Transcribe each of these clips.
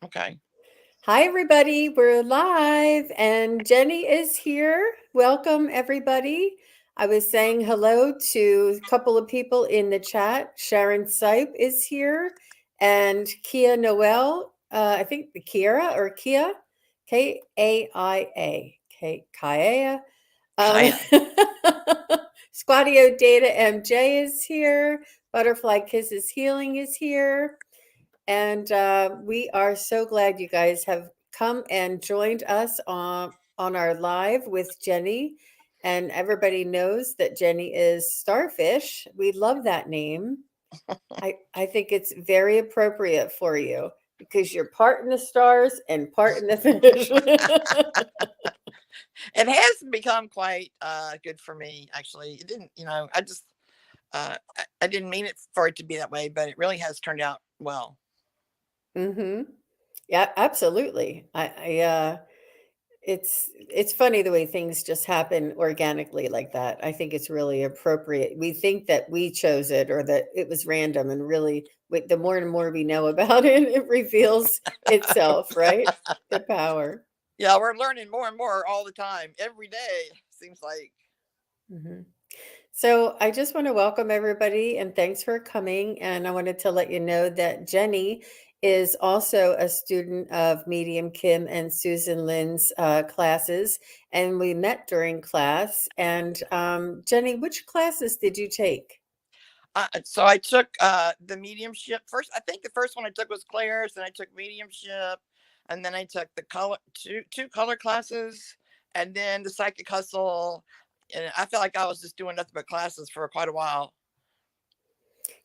Okay. Hi, everybody. We're live, and Jennie is here. Welcome, everybody. I was saying hello to a couple of people in the chat. Sharon Sipe is here, and Kia Noel. I think the Kira or Kia, Kaia. Um, Kaya. Squadio Data MJ is here. Butterfly Kisses Healing is here. And we are so glad you guys have come and joined us on our live with Jennie. And everybody knows that Jennie is Starfish. We love that name. I think it's very appropriate for you because you're part in the stars and part in the fish. It has become quite good for me. Actually, it didn't. I didn't mean it for it to be that way, but it really has turned out well. hmm Yeah, absolutely. It's funny the way things just happen organically like that. I think it's really appropriate. We think that we chose it or that it was random, and really, the more and more we know about it, it reveals itself, right? The power. Yeah, we're learning more and more all the time, every day. Seems like. hmm So I just want to welcome everybody and thanks for coming. And I wanted to let you know that Jennie is also a student of Medium Kim and Susan Lynn's classes. And we met during class. And Jennie, which classes did you take? So I took the mediumship first. I think the first one I took was Claire's, then I took mediumship, and then I took the color two color classes, and then the psychic hustle. And I felt like I was just doing nothing but classes for quite a while.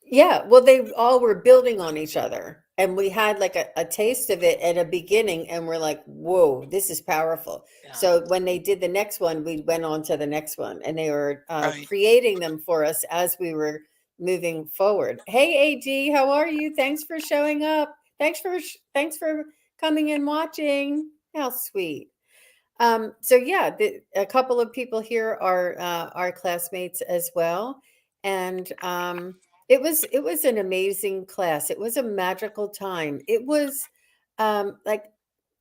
Yeah, well, they all were building on each other. And we had like a taste of it at a beginning, and we're like, whoa, this is powerful. Yeah. So when they did the next one, we went on to the next one, and they were Right. creating them for us as we were moving forward. Hey, AD, how are you? Thanks for showing up. Thanks for coming and watching. How sweet. So yeah, a couple of people here are our classmates as well, and it was an amazing class. It was a magical time. It was like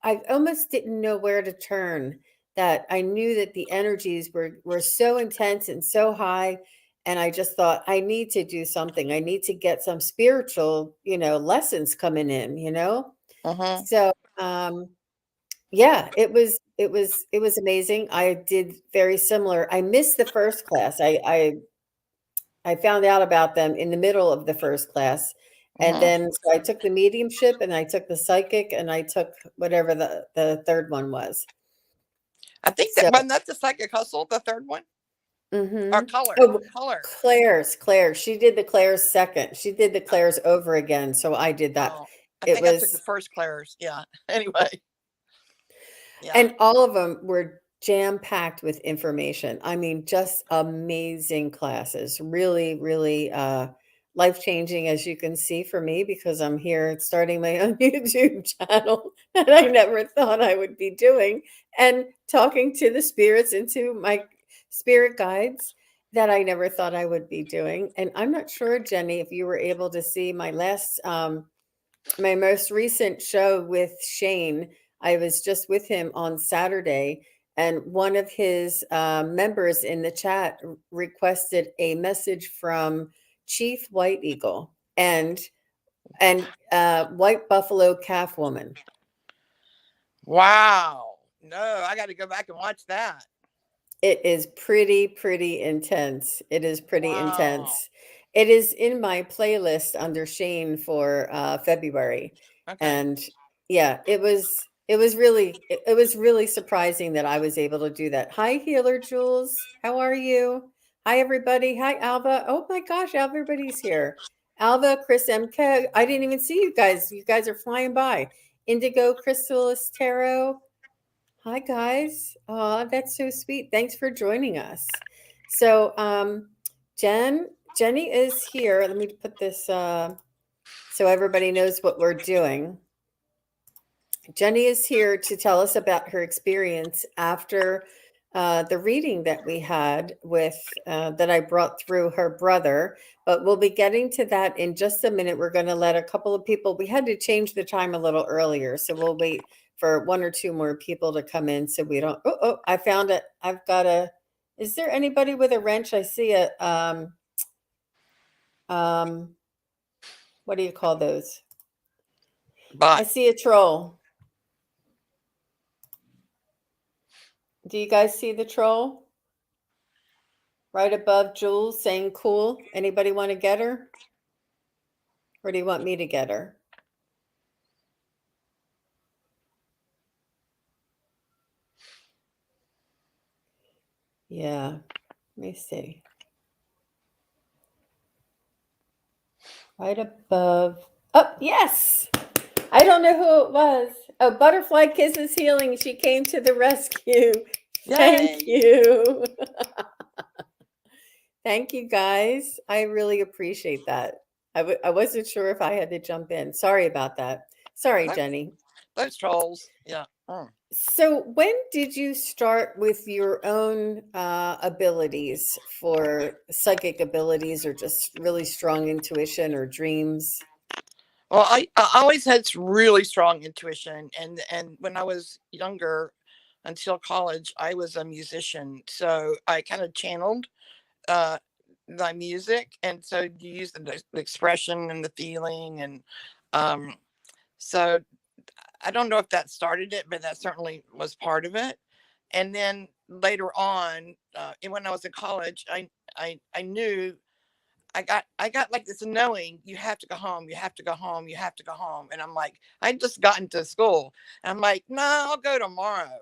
I almost didn't know where to turn. That I knew that the energies were so intense and so high, and I just thought I need to do something. I need to get some spiritual, lessons coming in. Mm-hmm. So. Yeah, it was amazing. I did very similar. I missed the first class. I found out about them in the middle of the first class. And Mm-hmm. then so I took the mediumship and I took the psychic and I took whatever the third one was. I think that So, one that's the psychic hustle, the third one, or mhm. color, Oh, color. Claire's. She did the Claire's second. She did the Claire's over again. So I did that. Oh, I It think I took the was first Claire's. Yeah. Anyway. Yeah. And all of them were jam-packed with information. I mean, just amazing classes. Really, really life-changing, as you can see for me, because I'm here starting my own YouTube channel that I Right. never thought I would be doing, and talking to the spirits and to my spirit guides that I never thought I would be doing. And I'm not sure, Jennie, if you were able to see my most recent show with Shane. I was just with him on Saturday, and one of his members in the chat requested a message from Chief White Eagle and White Buffalo Calf Woman. Wow. No, I got to go back and watch that. It is pretty intense. It is pretty Wow. intense. It is in my playlist under Shane for February. Okay. And yeah, it was really surprising that I was able to do that. Hi, Healer Jules. How are you? Hi, everybody. Hi, Alva. Oh my gosh, everybody's here. Alva, Chris MK. I didn't even see you guys. You guys are flying by. Indigo, Chrysalis Tarot. Hi guys. Oh, that's so sweet. Thanks for joining us. So, Jennie is here. Let me put this so everybody knows what we're doing. Jennie is here to tell us about her experience after the reading that we had with that I brought through her brother, but we'll be getting to that in just a minute. We're going to let a couple of people, we had to change the time a little earlier, so we'll wait for one or two more people to come in so we don't, I found it. I've got a, is there anybody with a wrench? I see a, what do you call those? But I see a troll. Do you guys see the troll? Right above Jules saying cool. Anybody want to get her? Or do you want me to get her? Yeah. Let me see. Right above. Oh, yes. I don't know who it was. Oh, Butterfly Kisses Healing. She came to the rescue. Thank you. Thank you, guys. I really appreciate that. I wasn't sure if I had to jump in. Sorry about that. Sorry, Jennie. Those trolls. Yeah. So when did you start with your own abilities for psychic abilities or just really strong intuition or dreams? Well, I always had really strong intuition, and when I was younger, until college, I was a musician, so I kind of channeled uh, my music, and so you use the expression and the feeling, and um, so I don't know if that started it, but that certainly was part of it. And then later on, and when I was in college, I knew I got like this knowing you have to go home, you have to go home, you have to go home. And I'm like, I just got into school. And I'm like, no, I'll go tomorrow.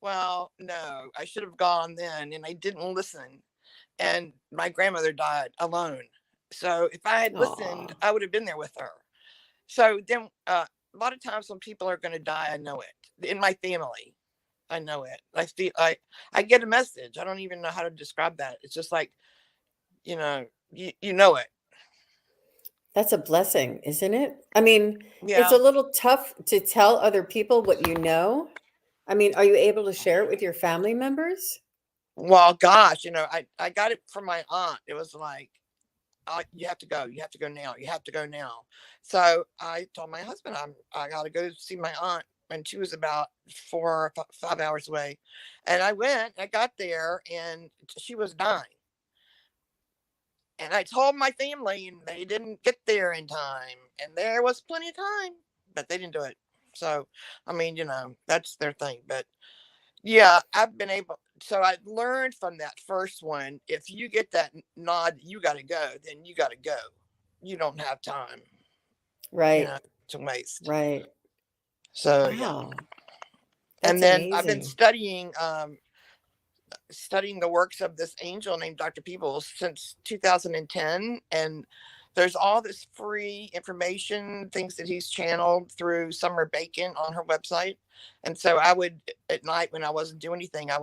Well, no, I should have gone then. And I didn't listen. And my grandmother died alone. So if I had listened, Aw. I would have been there with her. So then a lot of times when people are going to die, I know it. In my family, I know it. I get a message. I don't even know how to describe that. It's just like, you know it. That's a blessing, isn't it? I mean, it's Yeah. a little tough to tell other people what you know. I mean, are you able to share it with your family members? Well, gosh, I got it from my aunt. It was like, you have to go. You have to go now. You have to go now. So I told my husband, I got to go see my aunt. And she was about 4 or 5 hours away. And I went, I got there, and she was dying. And I told my family, and they didn't get there in time. And there was plenty of time, but they didn't do it. So, I mean, that's their thing. But yeah, I've been able. So I learned from that first one. If you get that nod, you got to go. Then you got to go. You don't have time, Right. to waste. Right. So yeah. Wow. And That's then I've been amazing. studying the works of this angel named Dr. Peebles since 2010, and there's all this free information, things that he's channeled through Summer Bacon on her website. And so I would, at night when I wasn't doing anything, I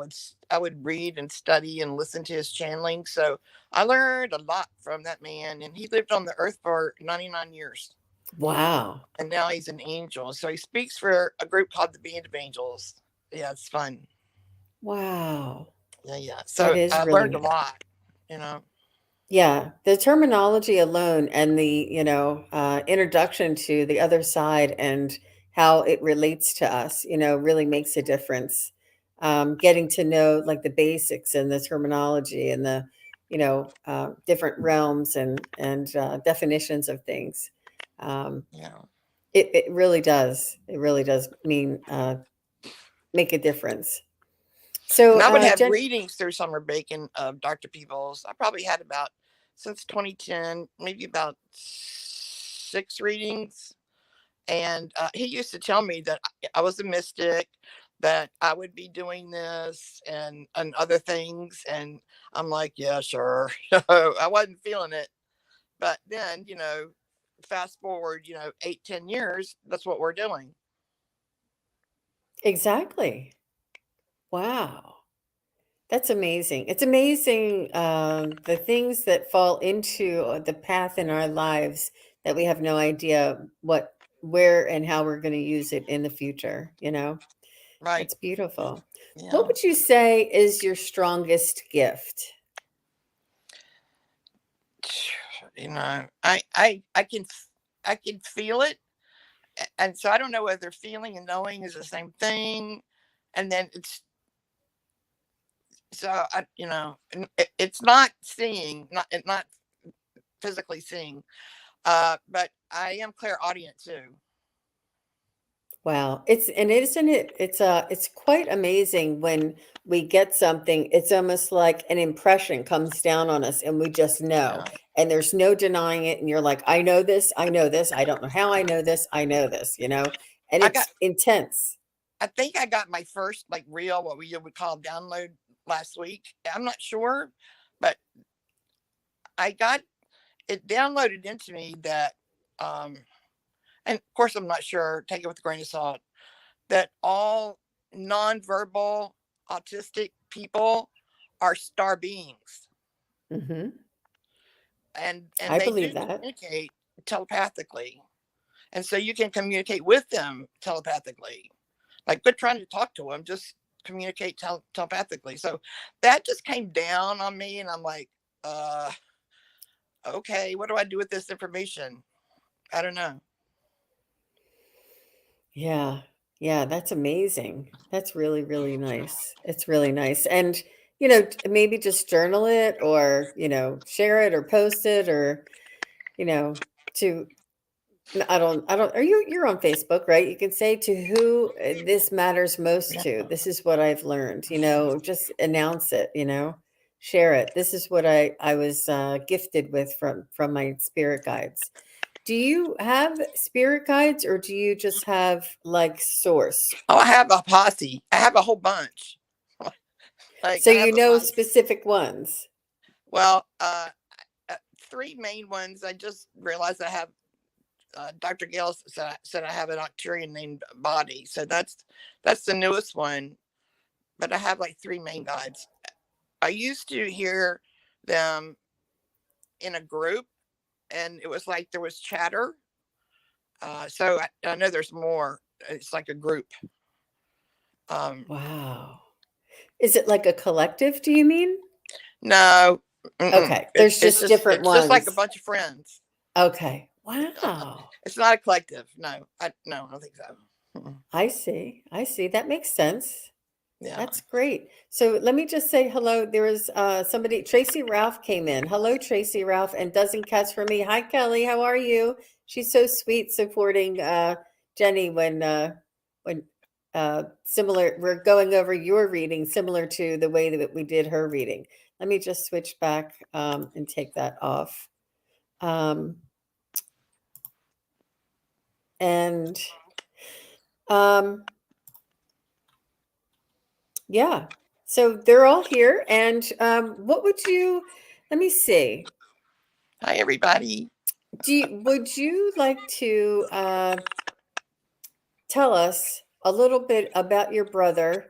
would read and study and listen to his channeling. So I learned a lot from that man, and he lived on the earth for 99 years. Wow. And now he's an angel. So he speaks for a group called the Band of Angels. Yeah, it's fun. Wow. Yeah. That So is I learned a really, lot, you know. yeah. The terminology alone and the, introduction to the other side and how it relates to us, really makes a difference. Getting to know like the basics and the terminology and the, different realms and definitions of things. Um, Yeah. it really does. It really does mean make a difference. So, And I would have Jen, readings through Summer Bacon of Dr. Peebles. I probably had about, since 2010, maybe about 6 readings. And he used to tell me that I was a mystic, that I would be doing this and other things. And I'm like, yeah, sure. I wasn't feeling it. But then, fast forward, 8, 10 years, that's what we're doing. exactly. Wow. That's amazing. It's amazing the things that fall into the path in our lives that we have no idea where and how we're going to use it in the future, Right. That's beautiful. Yeah. What would you say is your strongest gift? You know, I can feel it, and so I don't know whether feeling and knowing is the same thing, and then it's so I you know it's not seeing, not physically seeing, but I am clairaudient too. Wow. Isn't it, it's quite amazing when we get something, it's almost like an impression comes down on us and we just know. Yeah. And there's no denying it. And you're like, I know this, I know this. I don't know how I know this, I know this, you know, and I got it's intense. I think I got my first like real what we would call download last week. I'm not sure, but I got it downloaded into me that um and of course I'm not sure, take it with a grain of salt, that all nonverbal autistic people are star beings, Hmm. and I they do believe that. communicate telepathically, and so you can communicate with them telepathically. Like, quit trying to talk to them, just communicate telepathically. So that just came down on me, and I'm like, uh okay, what do I do with this information? I don't know. Yeah. Yeah. That's amazing. That's really, really nice. It's really nice. And, you know, maybe just journal it or, you know, share it or post it or, you know, to I don't, you're on Facebook, right? You can say to who this matters most Yeah. to. This is what I've learned, you know, just announce it, you know, share it. This is what I was gifted with from my spirit guides. Do you have spirit guides or do you just have like source? Oh, I have a posse. I have a whole bunch. Like, So I you have a know posse. specific ones. Well, three main ones. I just realized I have. Dr. Gale said I have an Octurian named Body, so that's the newest one. But I have like three main guides. I used to hear them in a group, and it was like there was chatter. So I know there's more. It's like a group. Um, Wow. Is it like a collective, do you mean? no, Okay. There's just different it's just like a ones. bunch of friends. Okay. Wow. It's not a collective. No, I don't think so. Mm-mm. I see. I see. That makes sense. Yeah. That's great. So let me just say hello. There was somebody, Tracy Ralph came in. Hello, Tracy Ralph, and doesn't catch for me. Hi, Kelly. How are you? She's so sweet supporting Jennie when similar. We're going over your reading similar to the way that we did her reading. Let me just switch back and take that off. Um, and yeah, so they're all here. And what would you? Let me see. Hi, everybody. Would you like to tell us a little bit about your brother?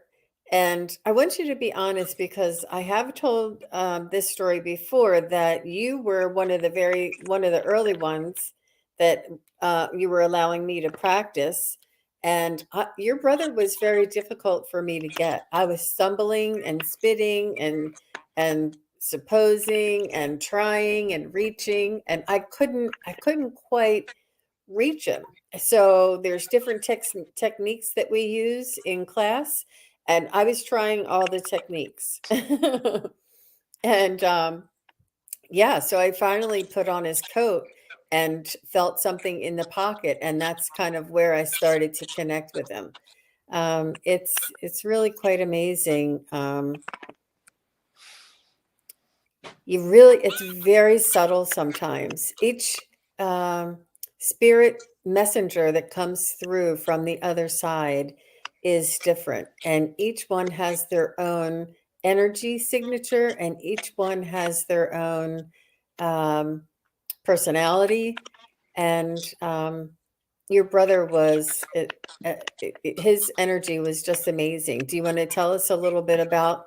And I want you to be honest because I have told this story before that you were one of the early ones that you were allowing me to practice. And your brother was very difficult for me to get. I was stumbling and spitting and supposing and trying and reaching, and I couldn't quite reach him. So there's different techniques that we use in class, and I was trying all the techniques. And yeah, so I finally put on his coat and felt something in the pocket, and that's kind of where I started to connect with him. It's really quite amazing. It's very subtle sometimes. Each spirit messenger that comes through from the other side is different, and each one has their own energy signature, and each one has their own personality. And your brother his energy was just amazing. Do you want to tell us a little bit about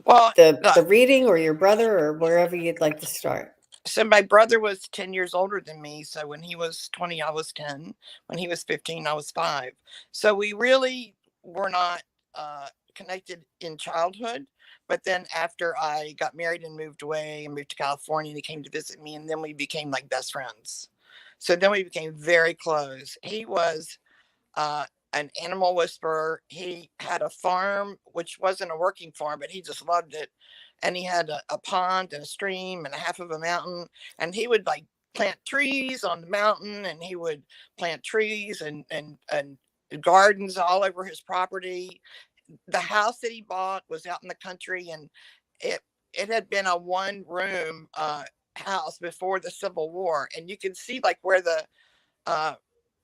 Well, the reading or your brother or wherever you'd like to start? So my brother was 10 years older than me. So when he was 20, I was 10. When he was 15, I was 5. So we really were not connected in childhood. But then after I got married and moved away and moved to California, he came to visit me, and then we became like best friends. So then we became very close. He was uh, an animal whisperer. He had a farm, which wasn't a working farm, but he just loved it. And he had a pond and a stream and a half of a mountain. And he would like plant trees on the mountain, and he would plant trees and gardens all over his property. The house that he bought was out in the country, and it it had been a one room house before the Civil War, and you could see like where uh,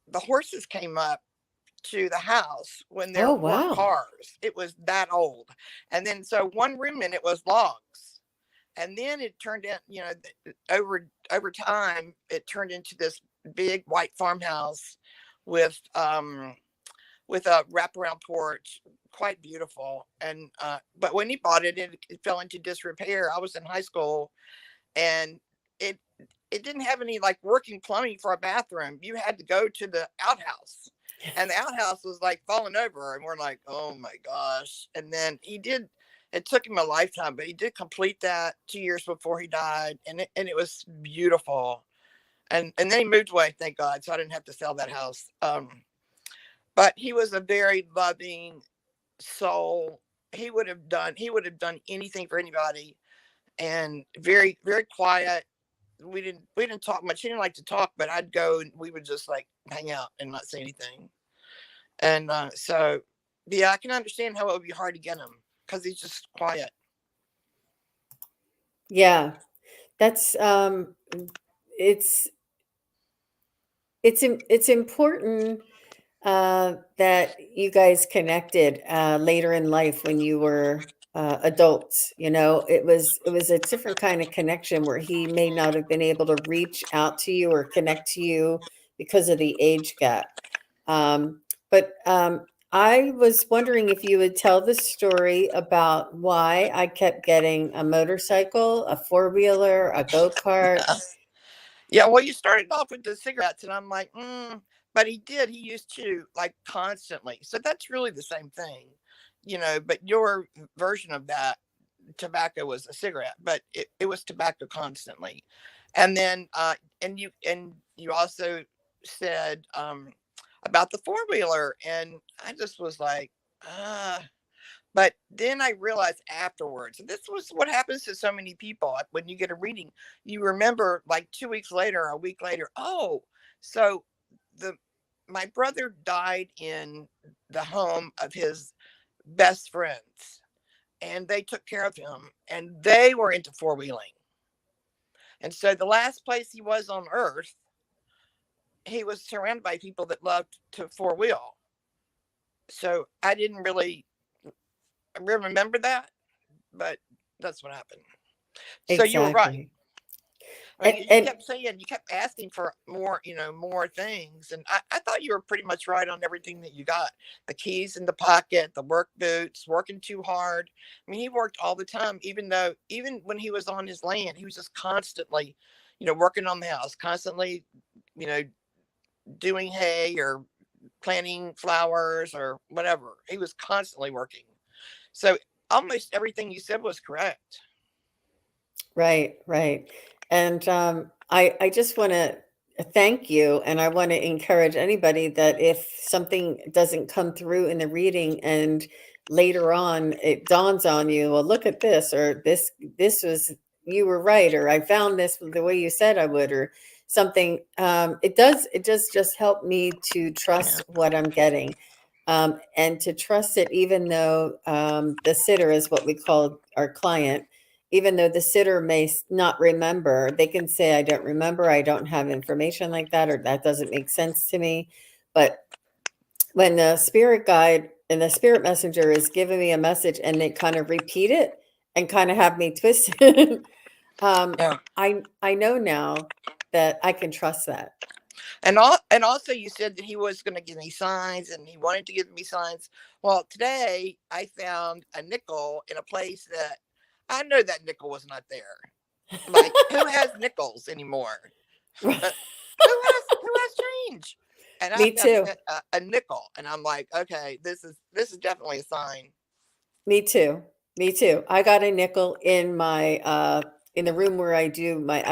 the horses came up to the house when there Oh, weren't wow. cars. It was that old. And then so one room in it was logs. And then it turned in, over time, it turned into this big white farmhouse with with a wraparound porch, quite beautiful. And but when he bought it, it fell into disrepair. I was in high school, and it it didn't have any like working plumbing for a bathroom. You had to go to the outhouse, and the outhouse was like falling over, and we're like, oh my gosh. And then he did, it took him a lifetime, but he did complete that 2 years before he died, and it was beautiful. And then he moved away, thank God, so I didn't have to sell that house. But he was a very loving soul. He would have done anything for anybody, and very, very quiet. We didn't talk much. He didn't like to talk, but I'd go and we would just like hang out and not say anything. And so yeah, I can understand how it would be hard to get him because he's just quiet. Yeah. That's it's it's important that you guys connected later in life when you were adults. It was a different kind of connection where he may not have been able to reach out to you or connect to you because of the age gap. Um, but I was wondering if you would tell the story about why I kept getting a motorcycle, a four-wheeler, a go-kart. Yeah, well, you started off with the cigarettes, and I'm like, but he used to like constantly. So that's really the same thing, but your version of that tobacco was a cigarette, but it was tobacco constantly. And then, and you also said about the four wheeler, and I just was like, uh, but then I realized afterwards, and this was what happens to so many people when you get a reading, you remember like 2 weeks later, a week later, oh, so the my brother died in the home of his best friends, and they took care of him, and they were into four wheeling. And so the last place he was on earth, he was surrounded by people that loved to four wheel. So I didn't really remember that, but that's what happened. So you were right. Exactly. I And, mean, you and kept saying, you kept asking for more, more things. And I thought you were pretty much right on everything that you got. The keys in the pocket, the work boots, working too hard. I mean, he worked all the time, even when he was on his land, he was just constantly, working on the house, constantly, you know, doing hay or planting flowers or whatever. He was constantly working. So almost everything you said was correct. right, right. And I just want to thank you, and I want to encourage anybody that if something doesn't come through in the reading and later on it dawns on you, well, look at this, or this was, you were right, or I found this the way you said I would, or something. It does just help me to Yeah. trust what I'm getting. And to trust it, even though the sitter is what we call our client, even though the sitter may not remember, they can say, I don't remember, I don't have information like that, or that doesn't make sense to me. But when the spirit guide and the spirit messenger is giving me a message and they kind of repeat it and kind of have me twisted, Yeah. I know now that I can trust that. And also you said that he was going to give me signs, and he wanted to give me signs. Well, today I found a nickel in a place that I know that nickel was not there. Like, who has nickels anymore? Who has change? And Me I've got too. a nickel, and I'm like, okay, this is definitely a sign. Me too. Me too. I got a nickel in my in the room where I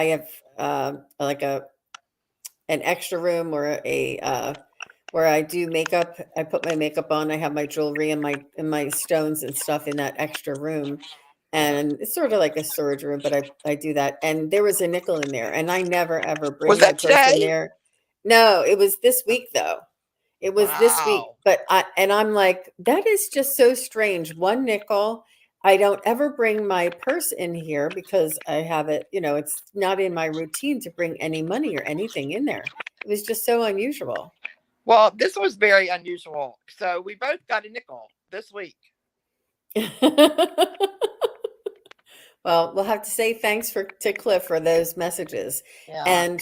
have like an extra room or a where I do makeup. I put my makeup on. I have my jewelry and my stones and stuff in that extra room. Yeah. And it's sort of like a storage room, but I do that. And there was a nickel in there, and I never ever Was bring my that purse in today? there. No, it was this week though. It was this week, Wow. but I'm like, that is just so strange. One nickel. I don't ever bring my purse in here because I have it, it's not in my routine to bring any money or anything in there. It was just so unusual. Well, this was very unusual. So we both got a nickel this week. Well, we'll have to say thanks to Cliff for those messages. Yeah. And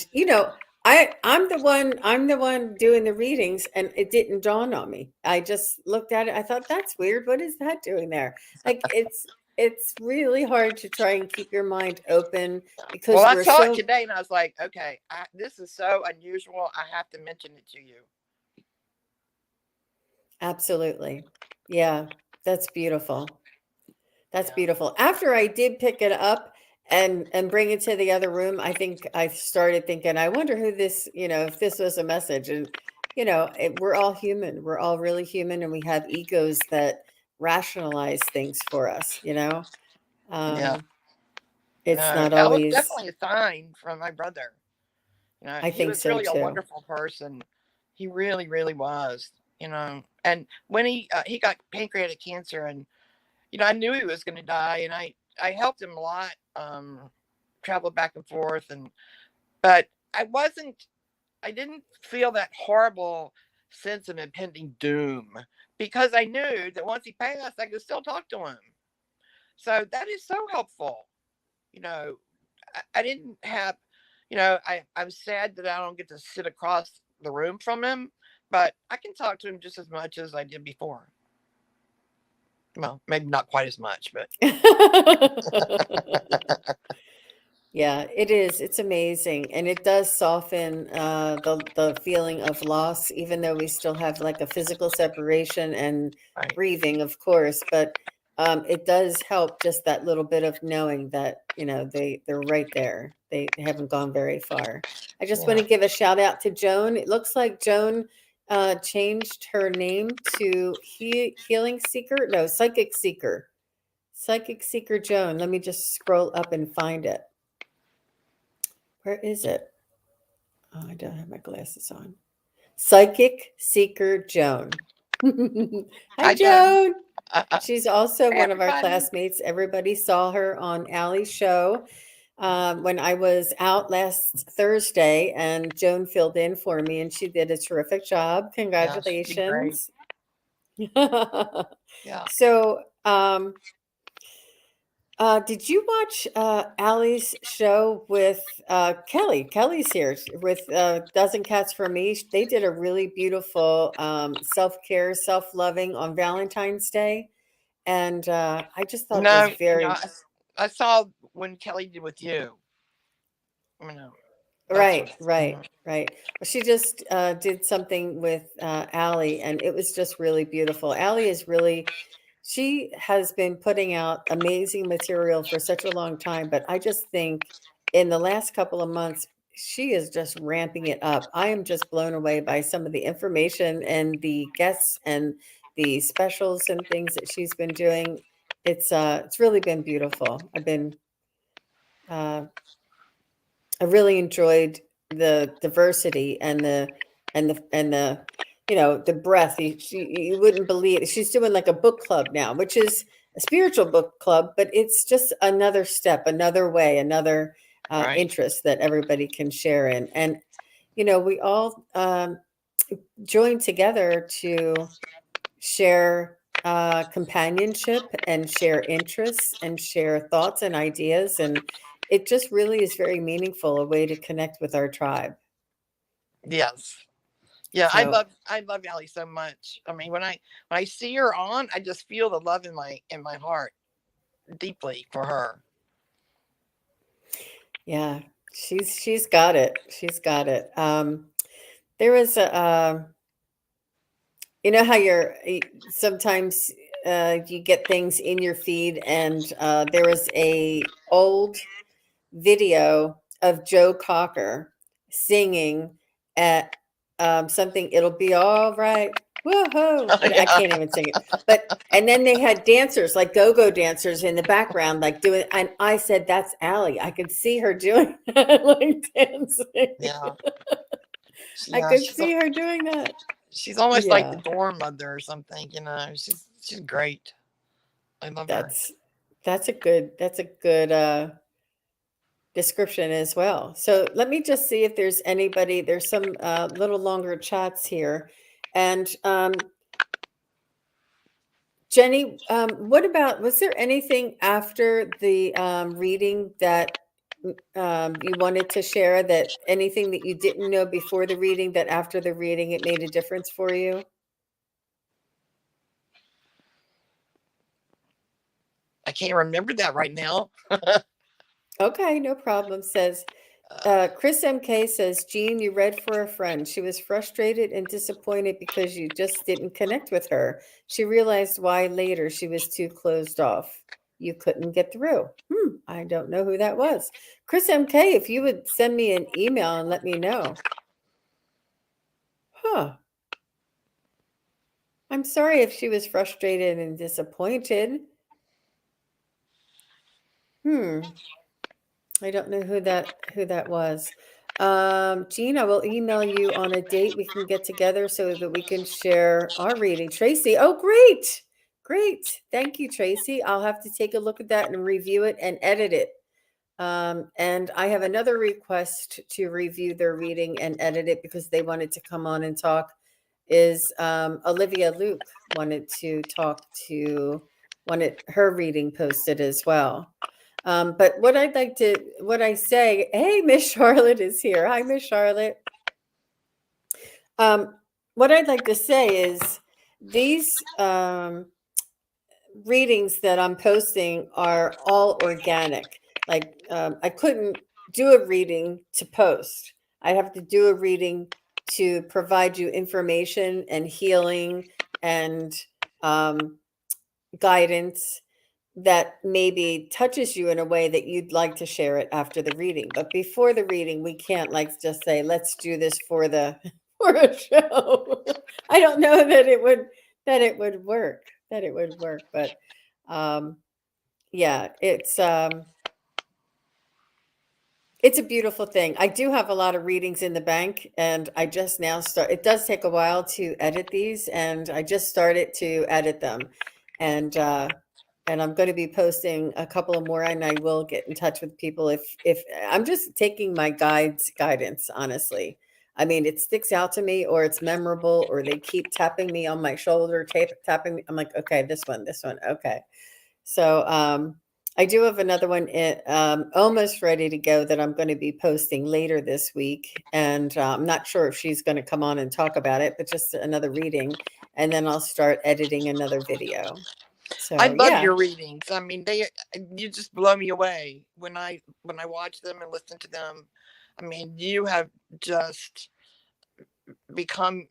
I'm the one doing the readings, and it didn't dawn on me. I just looked at it. I thought, that's weird. What is that doing there? Like it's really hard to try and keep your mind open Well, because I we're saw it so today, and I was like, okay, this is so unusual. I have to mention it to you. absolutely. Yeah, that's beautiful. That's Yeah. beautiful. After I did pick it up and bring it to the other room, I think I started thinking, I wonder who this, if this was a message. And we're all human. We're all really human, and we have egos that rationalize things for us. Yeah. Um, it's No, not that was always. definitely a sign from my brother. I He think was so really a too. wonderful person. He really, really was. And when he got pancreatic cancer, and I knew he was going to die, and I helped him a lot, travel back and forth, but I didn't feel that horrible sense of impending doom, because I knew that once he passed, I could still talk to him. So that is so helpful. You know, I didn't have, I'm sad that I don't get to sit across the room from him, but I can talk to him just as much as I did before. Well, maybe not quite as much, but Yeah, it is. It's amazing, and it does soften the feeling of loss, even though we still have like a physical separation and right. grieving, of course. But it does help, just that little bit of knowing that they're right there. They haven't gone very far. I just want Yeah. to give a shout out to Joan. It looks like Joan changed her name to Healing Seeker, no, Psychic Seeker, Psychic Seeker Joan. Let me just scroll up and find it. Where is it? Oh, I don't have my glasses on. Psychic Seeker Joan. Hi, Hi, Joan. Joan. She's also Hey, one of our everybody. classmates. Everybody saw her on Allie's show when I was out last Thursday, and Joan filled in for me, and she did a terrific job. Yeah, she did great. Congratulations. Yeah. So, did you watch Allie's show with Kelly? Kelly's here with Dozen Cats for Me. They did a really beautiful self-care, self-loving on Valentine's Day. And I just thought it was No, very I saw when Kelly did with you. That's what. right, right, right. Well, she just did something with Allie, and it was just really beautiful. Allie is really, she has been putting out amazing material for such a long time, but I just think in the last couple of months, she is just ramping it up. I am just blown away by some of the information and the guests and the specials and things that she's been doing. It's really been beautiful. Uh, I really enjoyed the diversity and the the breadth. You wouldn't believe she's doing like a book club now, which is a spiritual book club, but it's just another step, another way, another Right. interest that everybody can share in. And we all join together to share companionship and share interests and share thoughts and ideas. And it just really is very meaningful, a way to connect with our tribe. Yes. Yeah, So I love Allie so much. I mean, when I see her on, I just feel the love in my heart deeply for her. Yeah, she's got it. She's got it. There was a, you know how sometimes you get things in your feed, and there was a old video of Joe Cocker singing at something. It'll be all right. Woohoo! I can't even sing it. But and then they had dancers, like go-go dancers in the background, like doing. And I said, "That's Allie." I could see her doing that, like dancing. Yeah. I Yeah, could see her doing that. she's almost like the Yeah, dorm mother or something, you know. She's great. I love her. that's a good description as well. So let me just see if there's anybody. There's some little longer chats here, and Jennie, what about, was there anything after the reading that you wanted to share, that anything that you didn't know before the reading that after the reading it made a difference for you? I can't remember that right now. Okay, no problem. Says Chris MK says, Jean, you read for a friend. She was frustrated and disappointed because you just didn't connect with her. She realized why later. She was too closed off. You couldn't get through. I don't know who that was. Chris MK, if you would send me an email and let me know. Huh. I'm sorry if she was frustrated and disappointed. I don't know who that was. Jean, I will email you on a date we can get together so that we can share our reading. Tracy, oh, great. Great. Thank you, Tracy. I'll have to take a look at that and review it and edit it. And I have another request to review their reading and edit it because they wanted to come on and talk. Is Olivia Luke wanted her reading posted as well. But what I say, hey, Miss Charlotte is here. Hi, Miss Charlotte. What I'd like to say is these readings that I'm posting are all organic. Like I couldn't do a reading to post. I'd have to do a reading to provide you information and healing and guidance that maybe touches you in a way that you'd like to share it after the reading. But before the reading, we can't like just say, let's do this for for a show. I don't know that it would work. But yeah, it's a beautiful thing. I do have a lot of readings in the bank, and I just now it does take a while to edit these, and I just started to edit them. And I'm going to be posting a couple of more, and I will get in touch with people if I'm just taking my guidance, honestly. I mean, it sticks out to me, or it's memorable, or they keep tapping me on my shoulder, tapping me. I'm like, okay, this one, okay. So I do have another one almost ready to go that I'm going to be posting later this week, and I'm not sure if she's going to come on and talk about it, but just another reading, and then I'll start editing another video. So I love yeah. your readings. I mean, you just blow me away when I watch them and listen to them. I mean, you have just become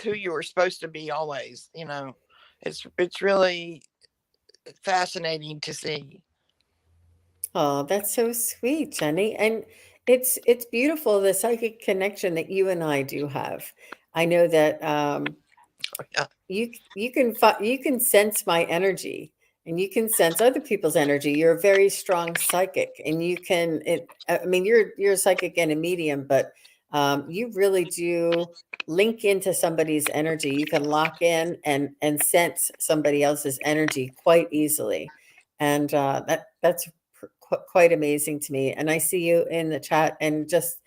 who you were supposed to be always. You know, it's really fascinating to see. Oh, that's so sweet, Jennie. And it's beautiful, the psychic connection that you and I do have. I know that Yeah. you can sense my energy, and you can sense other people's energy. You're a very strong psychic, and I mean, you're a psychic and a medium, but you really do link into somebody's energy. You can lock in and sense somebody else's energy quite easily, and that's quite amazing to me. And I see you in the chat and just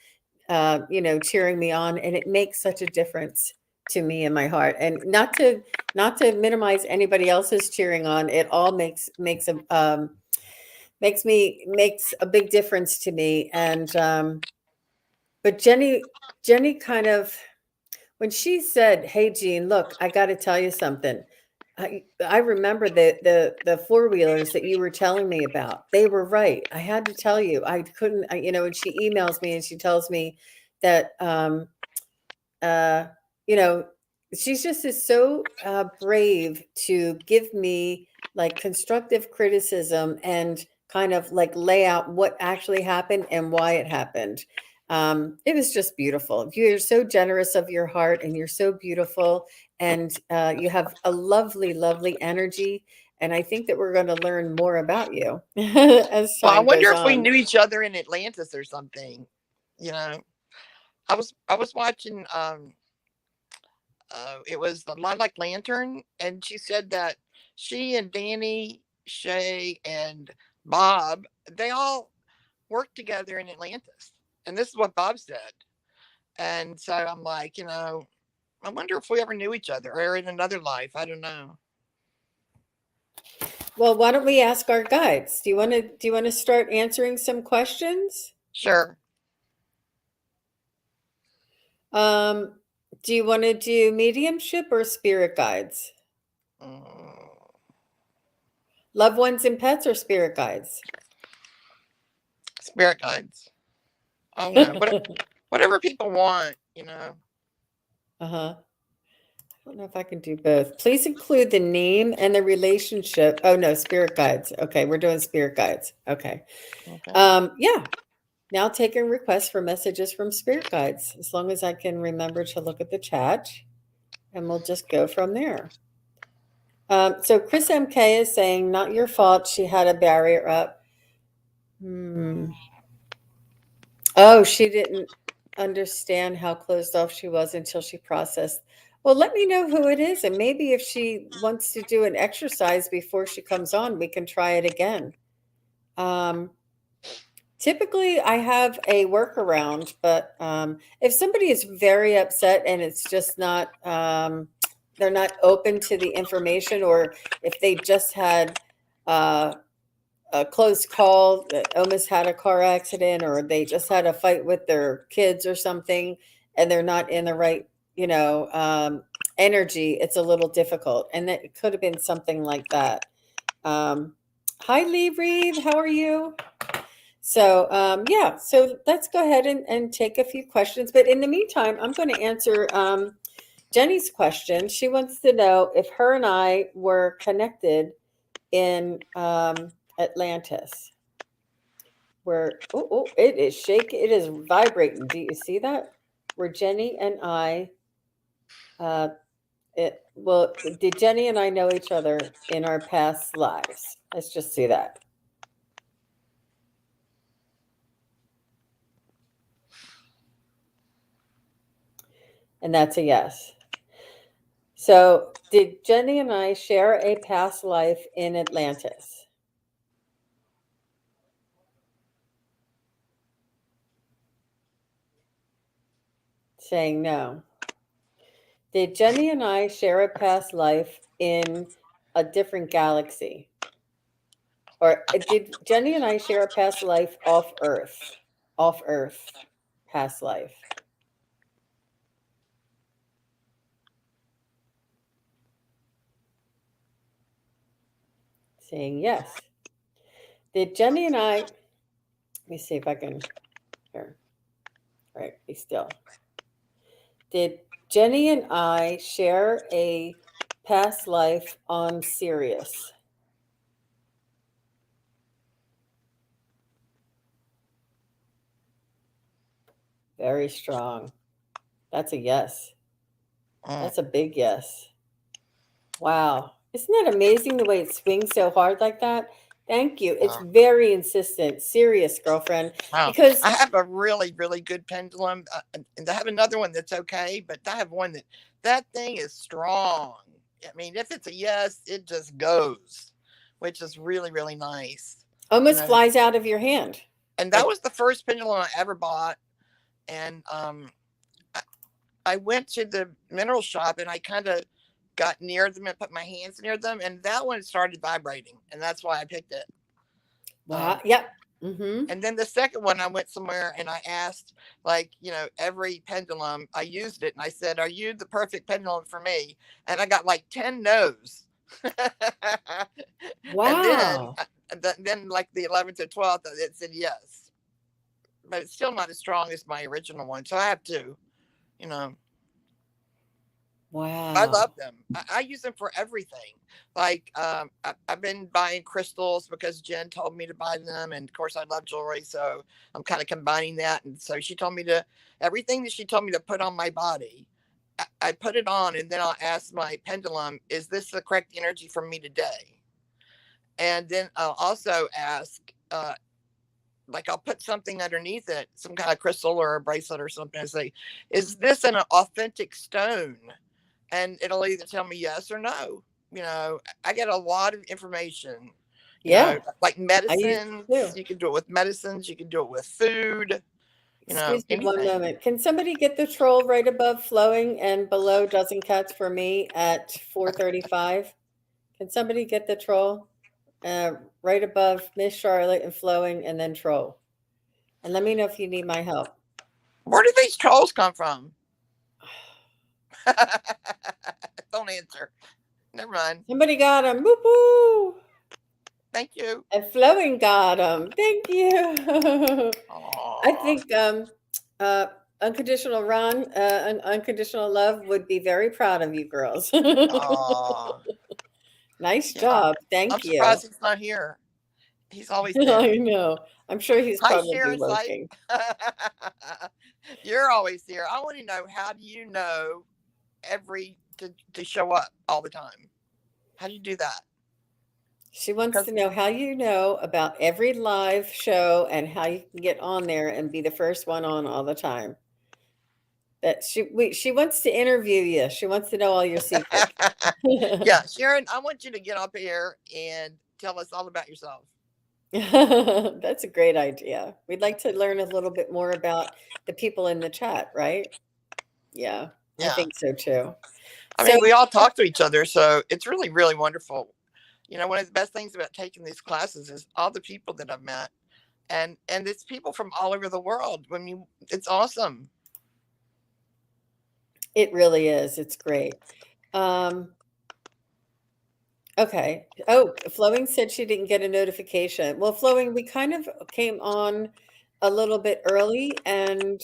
cheering me on, and it makes such a difference to me in my heart. And not to minimize anybody else's cheering on, it all makes a big difference to me. And but Jennie kind of, when she said, hey Jean, look, I got to tell you something, I remember the four-wheelers that you were telling me about. They were right. I had to tell you. I couldn't, and she emails me and she tells me that, uh, you know, she's just is so brave to give me like constructive criticism and kind of like lay out what actually happened and why it happened. It was just beautiful. You're so generous of your heart and you're so beautiful and you have a lovely, lovely energy. And I think that we're going to learn more about you as Well, I time wonder goes if we on. knew each other in Atlantis or something. You know, I was watching it was the Lilac Lantern, and she said that she and Danny, Shay, and Bob, they all worked together in Atlantis. And this is what Bob said. And so I'm like, I wonder if we ever knew each other or in another life. I don't know. Well, why don't we ask our guides? Do you want to start answering some questions? Sure. Um, do you want to do mediumship or spirit guides? Mm, Loved ones and pets or spirit guides? spirit guides. I don't know. Whatever people want. Uh-huh. I don't know if I can do both. Please include the name and the relationship. Oh no, spirit guides. Okay, we're doing spirit guides. Okay. Okay. Yeah. Now taking requests for messages from spirit guides, as long as I can remember to look at the chat, and we'll just go from there. So Chris MK is saying, not your fault. She had a barrier up. Oh, she didn't understand how closed off she was until she processed. Well, let me know who it is. And maybe if she wants to do an exercise before she comes on, we can try it again. Typically, I have a workaround, but if somebody is very upset and it's just not, they're not open to the information, or if they just had a close call that almost had a car accident, or they just had a fight with their kids or something, and they're not in the right, energy, it's a little difficult. And it could have been something like that. Hi, Lee Reed. How are you? So, yeah, so let's go ahead and take a few questions. But in the meantime, I'm going to answer Jenny's question. She wants to know if her and I were connected in Atlantis. Where, it is shaking, it is vibrating. Do you see that? Where Jenny and I, did Jenny and I know each other in our past lives? Let's just see that. And that's a yes. So, did Jenny and I share a past life in Atlantis? Saying no. Did Jenny and I share a past life in a different galaxy? Or did Jenny and I share a past life off Earth? Off Earth, past life. Saying yes. Did Jenny and I, let me see if I can, here, all right, be still. Did Jenny and I share a past life on Sirius? Very strong. That's a yes. That's a big yes. Wow. Isn't that amazing the way it swings so hard like that? Thank you. It's very insistent. Serious, girlfriend. Wow. Because I have a really, really good pendulum. And I have another one that's okay, but I have one that thing is strong. I mean, if it's a yes, it just goes, which is really, really nice. almost flies out of your hand. And that was the first pendulum I ever bought. And I went to the mineral shop and I kind of got near them and put my hands near them, and that one started vibrating, and that's why I picked it. Wow. Yep. Mm-hmm. And then the second one, I went somewhere and I asked, like, every pendulum, I used it and I said, "Are you the perfect pendulum for me?" And I got like 10 no's. And then, Wow. then like the 11th or 12th, it said yes, but it's still not as strong as my original one. So I have two, you know. I Wow. love them. I use them for everything. Like I've been buying crystals because Jen told me to buy them, and of course I love jewelry, so I'm kind of combining that. And so she told me to everything that she told me to put on my body. I put it on, and then I'll ask my pendulum, "Is this the correct energy for me today?" And then I'll also ask, like I'll put something underneath it, some kind of crystal or a bracelet or something, and say, "Is this an authentic stone?" And it'll either tell me yes or no. You know, I get a lot of information. You know, Yeah, like I use it medicines. too. You can do it with medicines. You can do it with food. You know, Excuse me one anything. moment. Can somebody get the troll right above flowing and below dozen cats for me at 435? Can somebody get the troll right above Miss Charlotte and flowing and then troll? And let me know if you need my help. Where do these trolls come from? Don't answer. Never mind. Somebody got him. Woo woo. Thank you. And flowing got him. Thank you. I Aww. think uh, unconditional unconditional love would be very proud of you girls. Aww. Nice Yeah. job. I'm Thank you. surprised he's not here. He's always I there. know. I'm sure he's Hi, probably Sharon Sight. working. You're always here. I want to know, how do you know to show up all the time? How do you do that? She wants Because to know how you know about every live show and how you can get on there and be the first one on all the time. That she wants to interview you. She wants to know all your secrets. yeah, Sharon, I want you to get up here and tell us all about yourself. That's a great idea. We'd like to learn a little bit more about the people in the chat, right? Yeah, I Yeah. think so too. I So, mean, we all talk to each other, so it's really, really wonderful. You know, one of the best things about taking these classes is all the people that I've met, and it's people from all over the world. I mean, it's awesome. it really is. It's great. Um, okay. Oh, Flowing said she didn't get a notification. Well, Flowing, we kind of came on a little bit early, and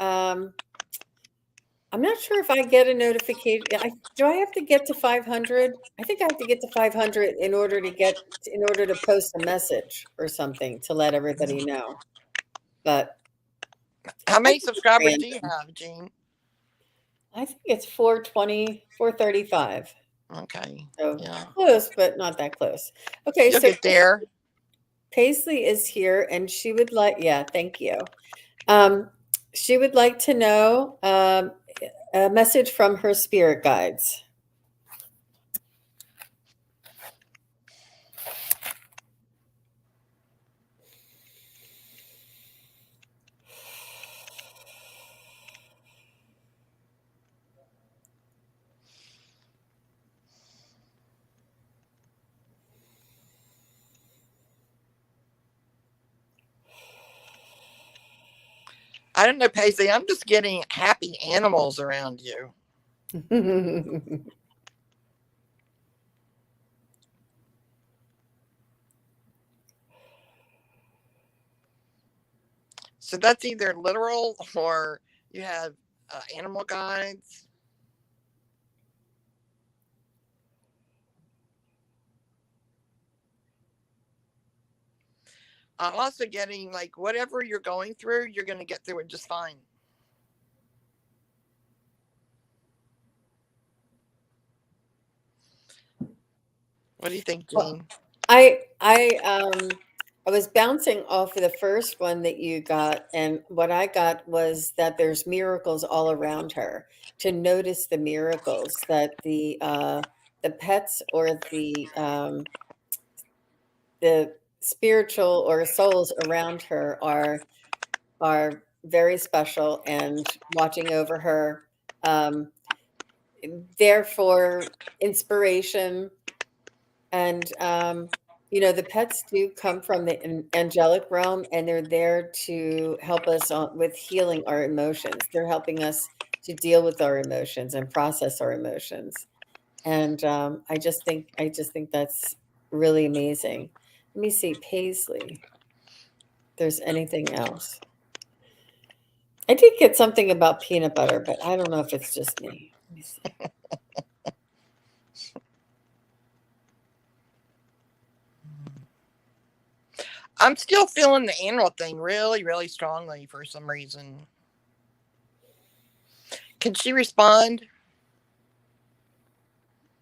um, I'm not sure if I get a notification. Do I have to get to 500? I think I have to get to 500 in order to post a message or something to let everybody know. But How I many think it's subscribers do you random. have, Jean? I think it's 420, 435. Okay. So Yeah. close, but not that close. Okay, You'll so get there. Paisley is here and she would like, yeah, thank you. She would like to know a message from her spirit guides. I don't know, Paisley. I'm just getting happy animals around you. So that's either literal or you have animal guides. I'm also getting like whatever you're going through, you're going to get through it just fine. What do you think, Well, Jean? I was bouncing off of the first one that you got, and what I got was that there's miracles all around her. To notice the miracles that the pets or the spiritual or souls around her are very special and watching over her. Um, there for inspiration and the pets do come from the angelic realm, and they're there to help us with healing our emotions. They're helping us to deal with our emotions and process our emotions. And I just think that's really amazing. Let me see, Paisley. If there's anything else. I did get something about peanut butter, but I don't know if it's just me. Let me see. I'm still feeling the animal thing really, really strongly for some reason. Can she respond?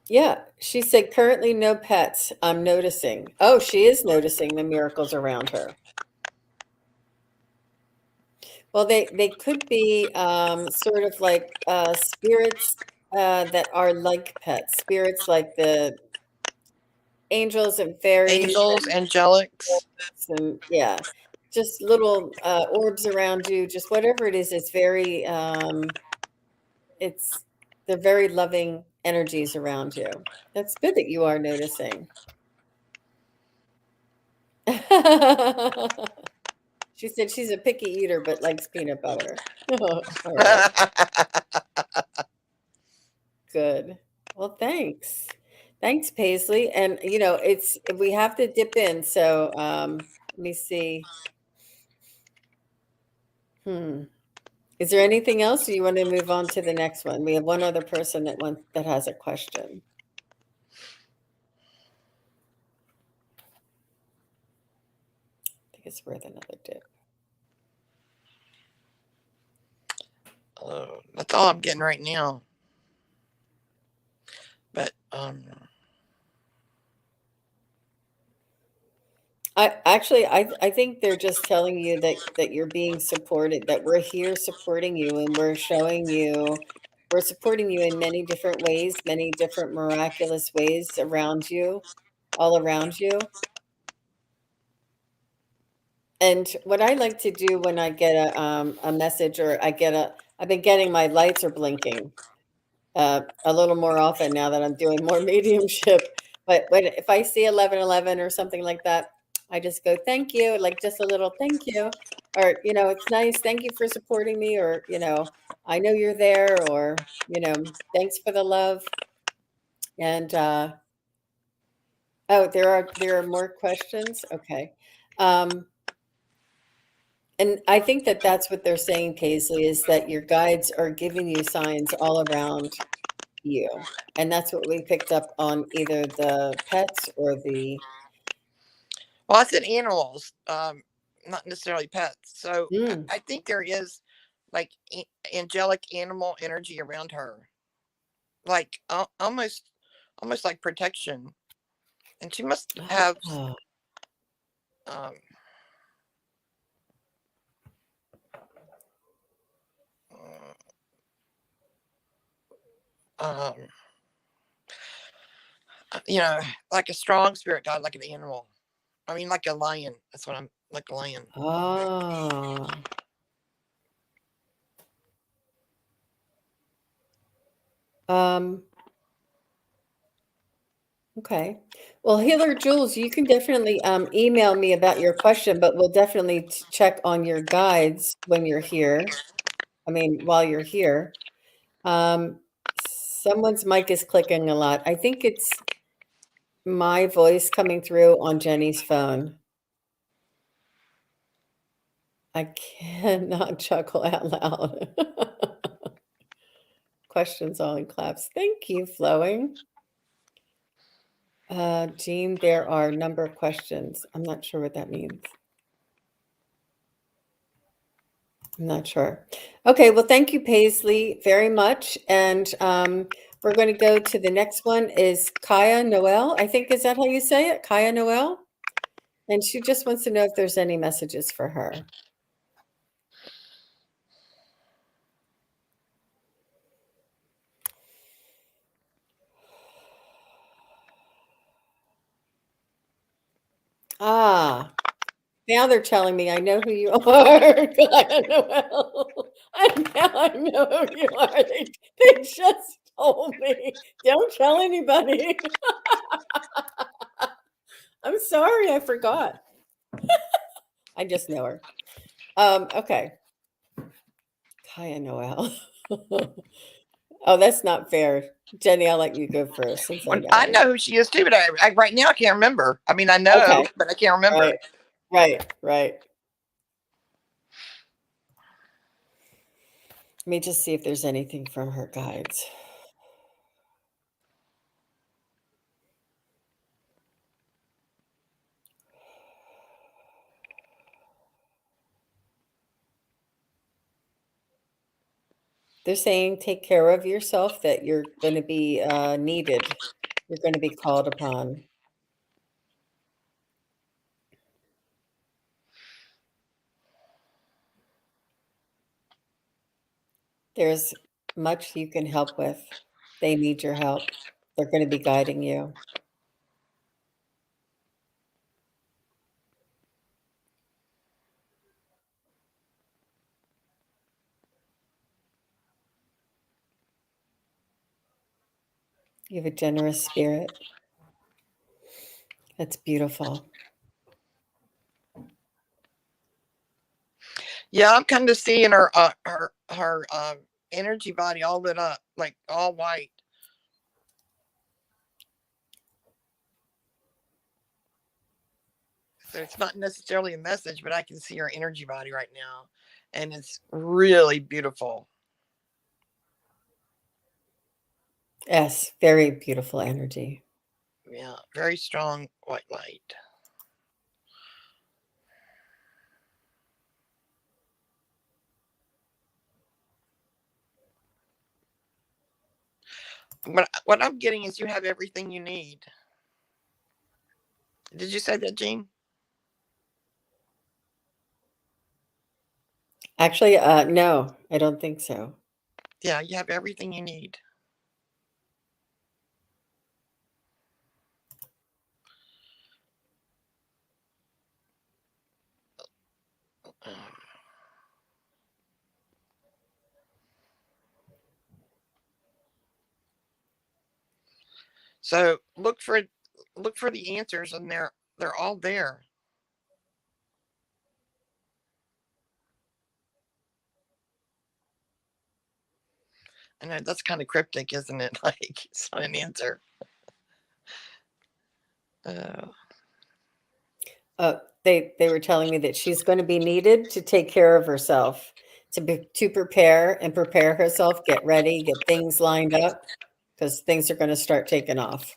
Yeah, she said currently no pets. I'm noticing. Oh, she is noticing the miracles around her. Well, they could be sort of like spirits that are like pets, spirits like the angels and fairies Angels, angelics. and yeah, just little orbs around you, just whatever it is. It's very it's they're very loving energies around you. That's good that you are noticing. She said she's a picky eater but likes peanut butter. All right. Good. Well, thanks. Thanks, Paisley. And it's we have to dip in. So let me see. Is there anything else, or you want to move on to the next one? We have one other person that has a question. I think it's worth another dip. That's all I'm getting right now. But I think they're just telling you that you're being supported, that we're here supporting you, and we're supporting you in many different ways, many different miraculous ways around you, all around you. And what I like to do when I get a message, or I've been getting my lights are blinking a little more often now that I'm doing more mediumship. But if I see 1111 or something like that, I just go, thank you, like just a little thank you. Or, it's nice. Thank you for supporting me. Or, I know you're there. Or, thanks for the love. And oh, there are more questions. Okay. And I think that that's what they're saying, Paisley, is that your guides are giving you signs all around you. And that's what we picked up on either the pets or the. well, I said animals, not necessarily pets. So Mm. I think there is like angelic animal energy around her, like almost like protection, and she must have. Oh. Um, um, like a strong spirit guide, like an animal. I mean, like a lion. That's what I'm like a lion. Oh. Okay. Well, Healer Jules, you can definitely email me about your question, but we'll definitely check on your guides when you're here. I mean, while you're here. Someone's mic is clicking a lot. I think it's my voice coming through on Jennie's phone. I cannot chuckle out loud. Questions all in claps. Thank you, Flowing. Jean, there are a number of questions. I'm not sure what that means. I'm not sure. Okay, well, thank you, Paisley, very much. And we're going to go to the next one is Kaya Noel. I think, is that how you say it? Kaya Noel? And she just wants to know if there's any messages for her. Ah, now they're telling me I know who you are. Kaya Noel. Now I know who you are. They just told me. Don't tell anybody. I'm sorry, I forgot. I just know her. Okay. Kaya Noel. Oh, that's not fair. Jennie, I'll let you go first since I I know. know who she is too, but right now I can't remember. I mean, I know, Okay. but I can't remember. Right. Let me just see if there's anything from her guides. They're saying take care of yourself, that you're going to be needed. You're going to be called upon. There's much you can help with. They need your help. They're going to be guiding you. You have a generous spirit. That's beautiful. Yeah, I'm kind of seeing her energy body all lit up, like all white. So it's not necessarily a message, but I can see her energy body right now, and it's really beautiful. Yes, very beautiful energy. Yeah, very strong white light. What I'm getting is you have everything you need. Did you say that, Jean? Actually, no, I don't think so. Yeah, you have everything you need. So look for the answers, and they're all there. I know that's kind of cryptic, isn't it? Like it's not an answer. They were telling me that she's going to be needed to take care of herself, to prepare herself, get ready, get things lined up, because things are going to start taking off.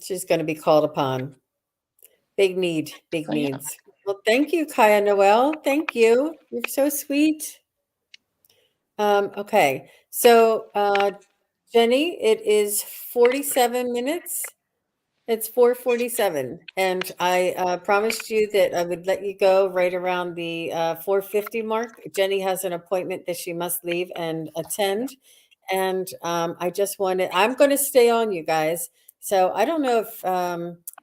She's going to be called upon. Big need, big So, yeah. needs. Well, thank you, Kaya Noel. Thank you. You're so sweet. Okay, so Jennie, it is 47 minutes. It's 4:47, and I promised you that I would let you go right around the 4:50 mark. Jennie has an appointment that she must leave and attend, and I'm going to stay on, you guys. So I don't know if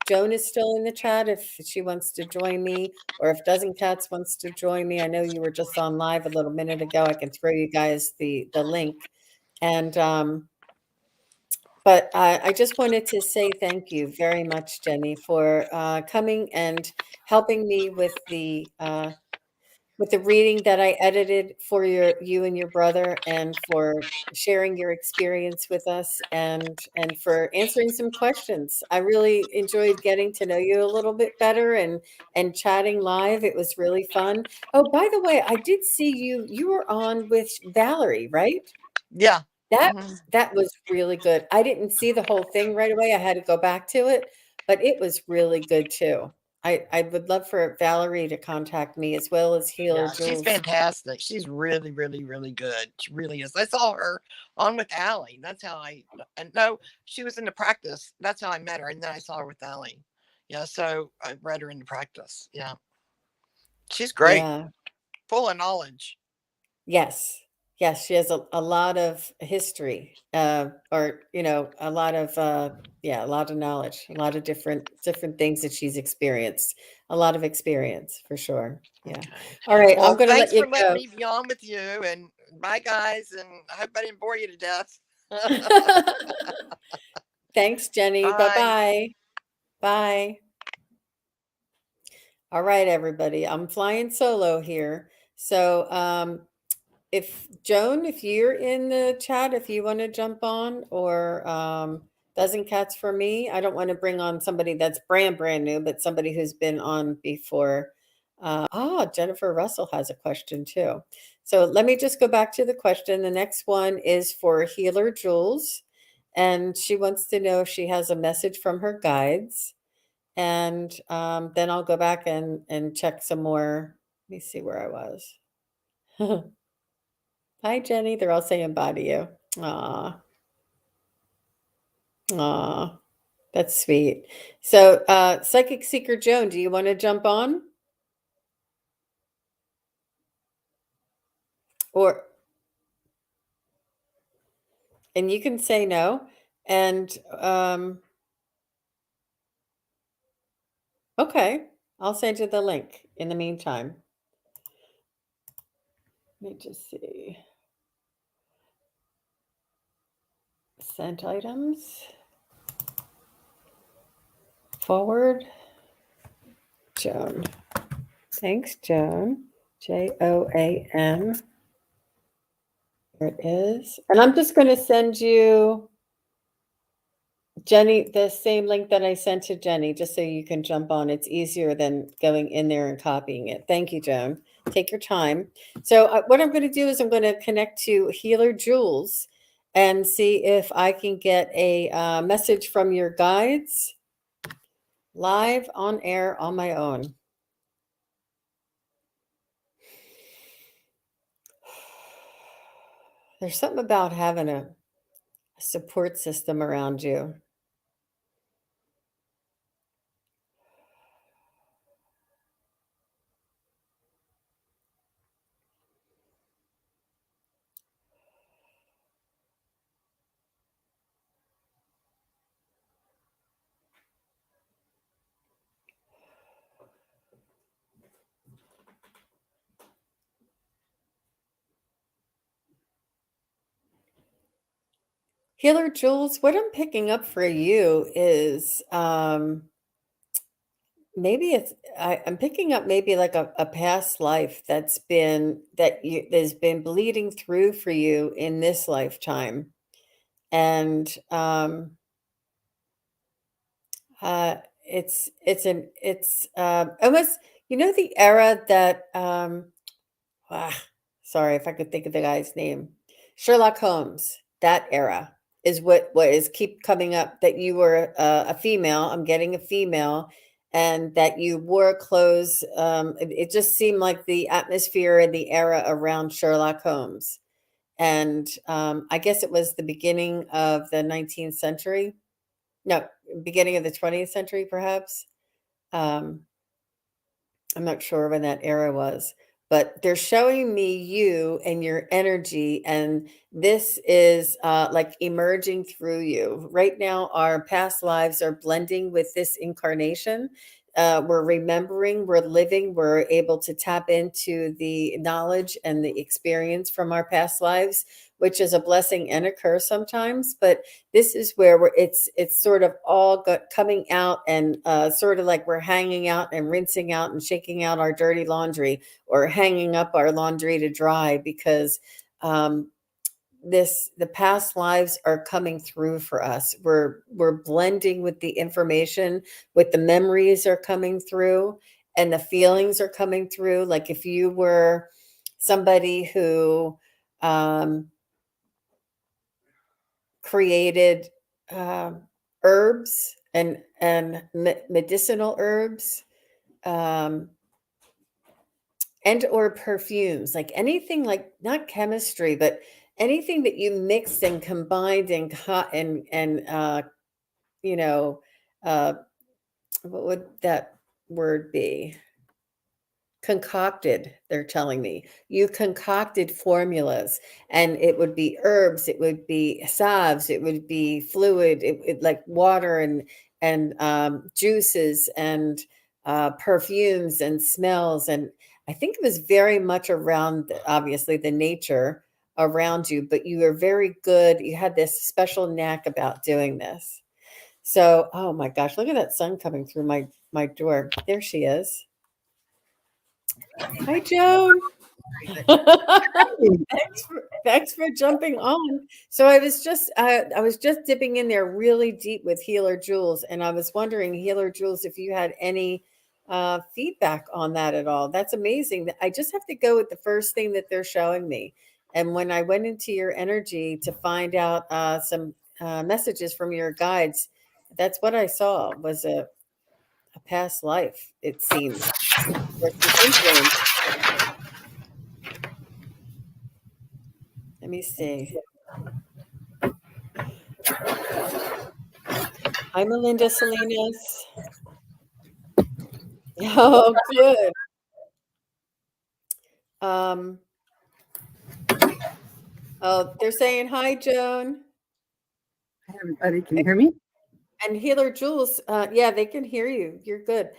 Joan is still in the chat, if she wants to join me, or if Dozen Cats wants to join me. I know you were just on live a little minute ago. I can throw you guys the link, and but I just wanted to say thank you very much, Jennie, for coming and helping me with the reading that I edited for you and your brother, and for sharing your experience with us, and for answering some questions. I really enjoyed getting to know you a little bit better, and chatting live. It was really fun. Oh, by the way, I did see you were on with Valerie, right? Yeah. That Mm-hmm. that was really good. I didn't see the whole thing right away. I had to go back to it, but it was really good too. I would love for Valerie to contact me, as well as Healer Yeah, she's Jules. fantastic. She's really, really, really good. She really is. I saw her on with Allie. That's how I no, she was in the practice. That's how I met her, and then I saw her with Allie. Yeah, so I read her in the practice. Yeah, she's great, Yeah. full of knowledge. Yes. Yes, she has a lot of history, or a lot of a lot of knowledge, a lot of different things that she's experienced. A lot of experience for sure. Yeah. Okay. All right, I'm Well, going to let thanks you for letting go. me be on with you, and bye, guys. And I hope I didn't bore you to death. Thanks, Jennie. Bye. Bye-bye. Bye. All right, everybody. I'm flying solo here. So if Joan, if you're in the chat, if you want to jump on, or dozen cats for me. I don't want to bring on somebody that's brand new, but somebody who's been on before. Jennifer Russell has a question too. So let me just go back to the question. The next one is for Healer Jules, and she wants to know if she has a message from her guides. And then I'll go back and check some more. Let me see where I was. Hi, Jenny. They're all saying bye to you. Aw, aw, that's sweet. So, Psychic Seeker Joan, do you want to jump on? And you can say no. And okay, I'll send you the link in the meantime. Let me just see. Sent items. Forward. Joan. Thanks, Joan. Joan. There it is. And I'm just going to send you, Jenny, the same link that I sent to Jenny, just so you can jump on. It's easier than going in there and copying it. Thank you, Joan. Take your time. So what I'm going to do is I'm going to connect to Healer Jules and see if I can get a message from your guides live on air on my own. There's something about having a support system around you. Healer Jules, what I'm picking up for you is maybe I'm picking up maybe like a past life that's been bleeding through for you in this lifetime. And it's almost, the era that sorry if I could think of the guy's name, Sherlock Holmes. That era is what is keep coming up, that you were a female. I'm getting a female, and that you wore clothes. It just seemed like the atmosphere and the era around Sherlock Holmes. And I guess it was the beginning of the 19th century. No, beginning of the 20th century, perhaps. I'm not sure when that era was, but they're showing me you and your energy, and this is like emerging through you. Right now, our past lives are blending with this incarnation. We're remembering, we're living, we're able to tap into the knowledge and the experience from our past lives, which is a blessing and a curse sometimes. But this is where it's sort of all coming out, and sort of like we're hanging out and rinsing out and shaking out our dirty laundry, or hanging up our laundry to dry, because the past lives are coming through for us. We're blending with the information, with the memories are coming through, and the feelings are coming through. Like if you were somebody who created herbs and medicinal herbs, and or perfumes, like anything, like not chemistry, but anything that you mixed and combined and what would that word be? Concocted. They're telling me you concocted formulas, and it would be herbs, it would be salves, it would be fluid, it like water and juices and perfumes and smells. And I think it was very much around, obviously, the nature around you, but you were very good. You had this special knack about doing this. So, oh my gosh, look at that sun coming through my door. There she is. Hi, Joan. Thanks for jumping on. So I was just dipping in there really deep with Healer Jules, and I was wondering, Healer Jules, if you had any feedback on that at all. That's amazing. I just have to go with the first thing that they're showing me. And when I went into your energy to find out some messages from your guides, that's what I saw was a past life, it seems, or some influence. Let me see. Hi, Melinda Salinas. Oh, good. Oh, they're saying hi, Joan. Hi, everybody. Can you hear me? And Healer Jules, yeah, they can hear you. You're good.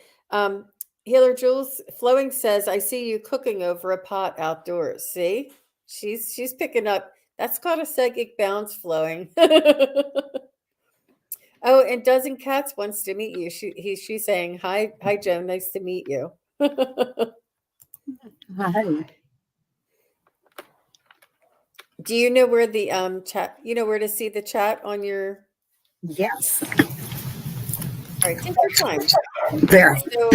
Healer Jules Flowing says, I see you cooking over a pot outdoors. See? She's picking up. That's called a psychic bounce, Flowing. Oh, and Dozen Cats wants to meet you. She's saying, hi, Joan, nice to meet you. Hi. Do you know where the chat, you know where to see the chat on your? Yes. All right, take your time. There. So,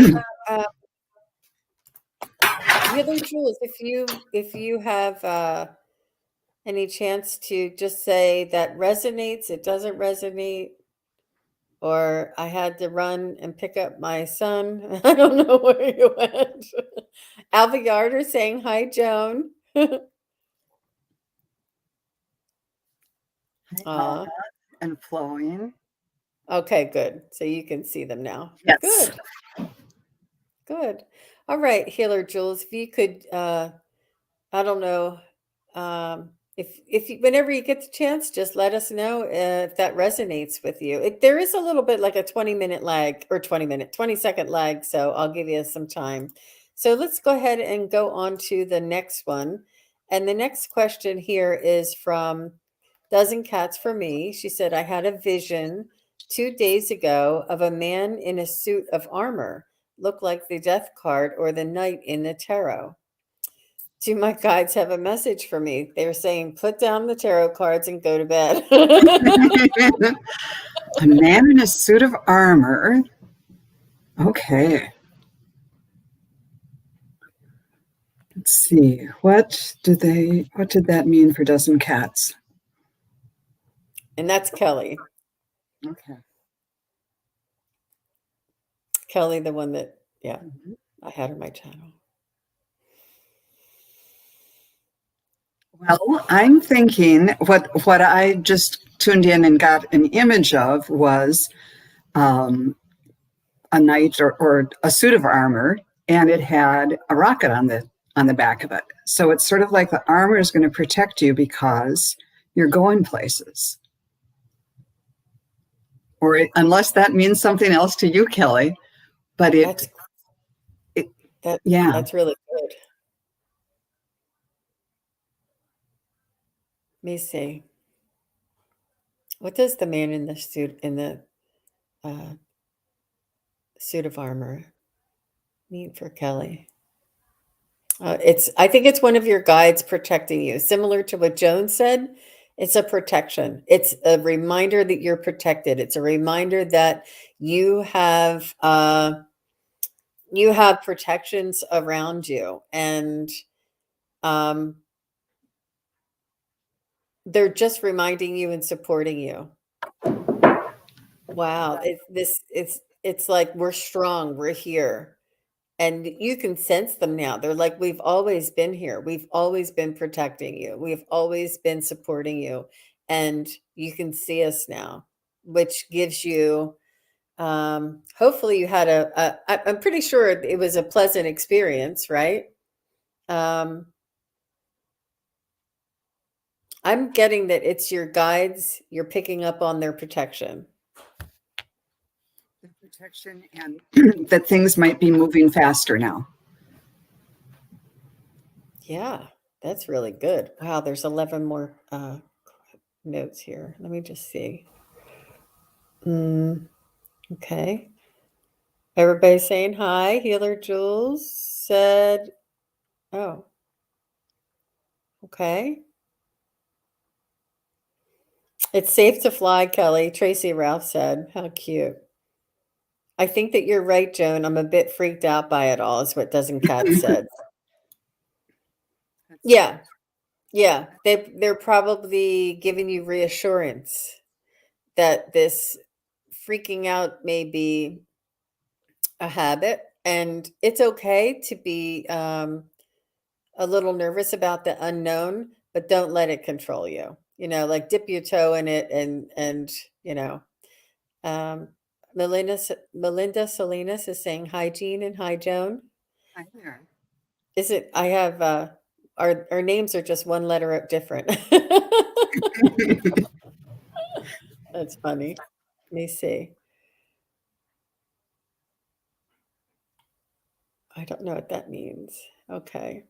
Healer Jules, if you have any chance to just say that resonates, it doesn't resonate, or I had to run and pick up my son. I don't know where you went. Alva Yarder saying hi, Joan. Hi, and Flowing. Okay, good. So you can see them now. Yes. Good. All right, Healer Jules, if you could, I don't know, if you, whenever you get the chance, just let us know if that resonates with you. There is a little bit like a 20-minute lag, or 20-second lag, so I'll give you some time. So let's go ahead and go on to the next one. And the next question here is from Dozen Cats for Me. She said, I had a vision 2 days ago of a man in a suit of armor, looked like the death card or the knight in the tarot. Do my guides have a message for me? They're saying, put down the tarot cards and go to bed. A man in a suit of armor. Okay. Let's see. What did that mean for Dozen Cats? And that's Kelly. Okay. Kelly, the one that, yeah, I had on my channel. Well, I'm thinking what I just tuned in and got an image of was a knight or a suit of armor, and it had a rocket on the back of it. So it's sort of like the armor is going to protect you because you're going places. Or unless that means something else to you, Kelly, but That's really good. Let me see. What does the man in the suit suit of armor mean for Kelly? I think it's one of your guides protecting you, similar to what Joan said. It's a protection. It's a reminder that you're protected. It's a reminder that you have protections around you, and they're just reminding you and supporting you. Wow, it's like we're strong, we're here. And you can sense them now. They're like, we've always been here. We've always been protecting you. We've always been supporting you. And you can see us now, which gives you, hopefully you had I'm pretty sure it was a pleasant experience, right? I'm getting that it's your guides. You're picking up on their protection. The protection, and that things might be moving faster now. Yeah, that's really good. Wow, there's 11 more notes here. Let me just see. Okay. Everybody saying hi. Healer Jules said, oh, Okay. It's safe to fly, Kelly. Tracy Ralph said. How cute. I think that you're right, Joan. I'm a bit freaked out by it all, is what Dozen Cat said. Yeah. Yeah. They're probably giving you reassurance that this freaking out may be a habit, and it's okay to be a little nervous about the unknown, but don't let it control you. Like dip your toe in it, and um, Melinda Salinas is saying hi, Jean, and hi, Joan. Hi there. Is it? I have our names are just one letter different. That's funny. Let me see. I don't know what that means. Okay.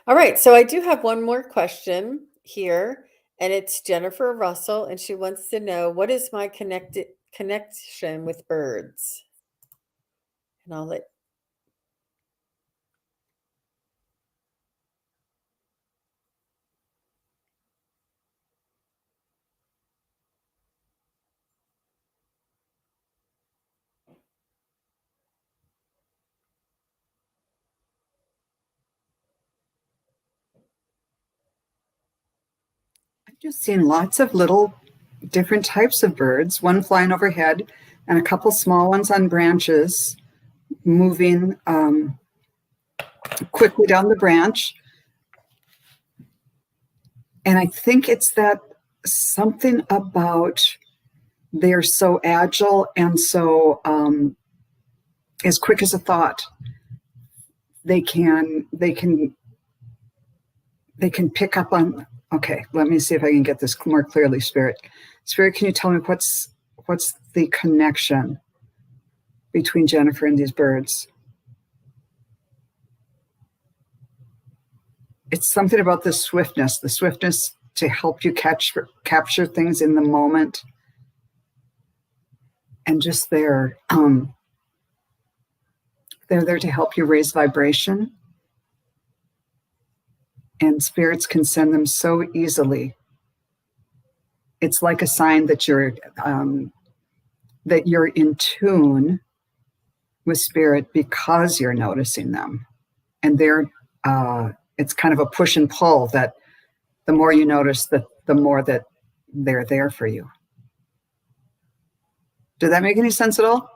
All right. So I do have one more question here, and it's Jennifer Russell, and she wants to know, what is my connection with birds? And I'll let. I've just seen lots of little different types of birds, one flying overhead and a couple small ones on branches moving quickly down the branch. And I think it's that something about they're so agile and so as quick as a thought. They can pick up on. Okay, let me see if I can get this more clearly, Spirit. Spirit, can you tell me what's the connection between Jennifer and these birds? It's something about the swiftness to help you capture things in the moment, and just they're there to help you raise vibration. And spirits can send them so easily. It's like a sign that you're in tune with spirit because you're noticing them, and it's kind of a push and pull, that the more you notice, that the more that they're there for you. Did that make any sense at all?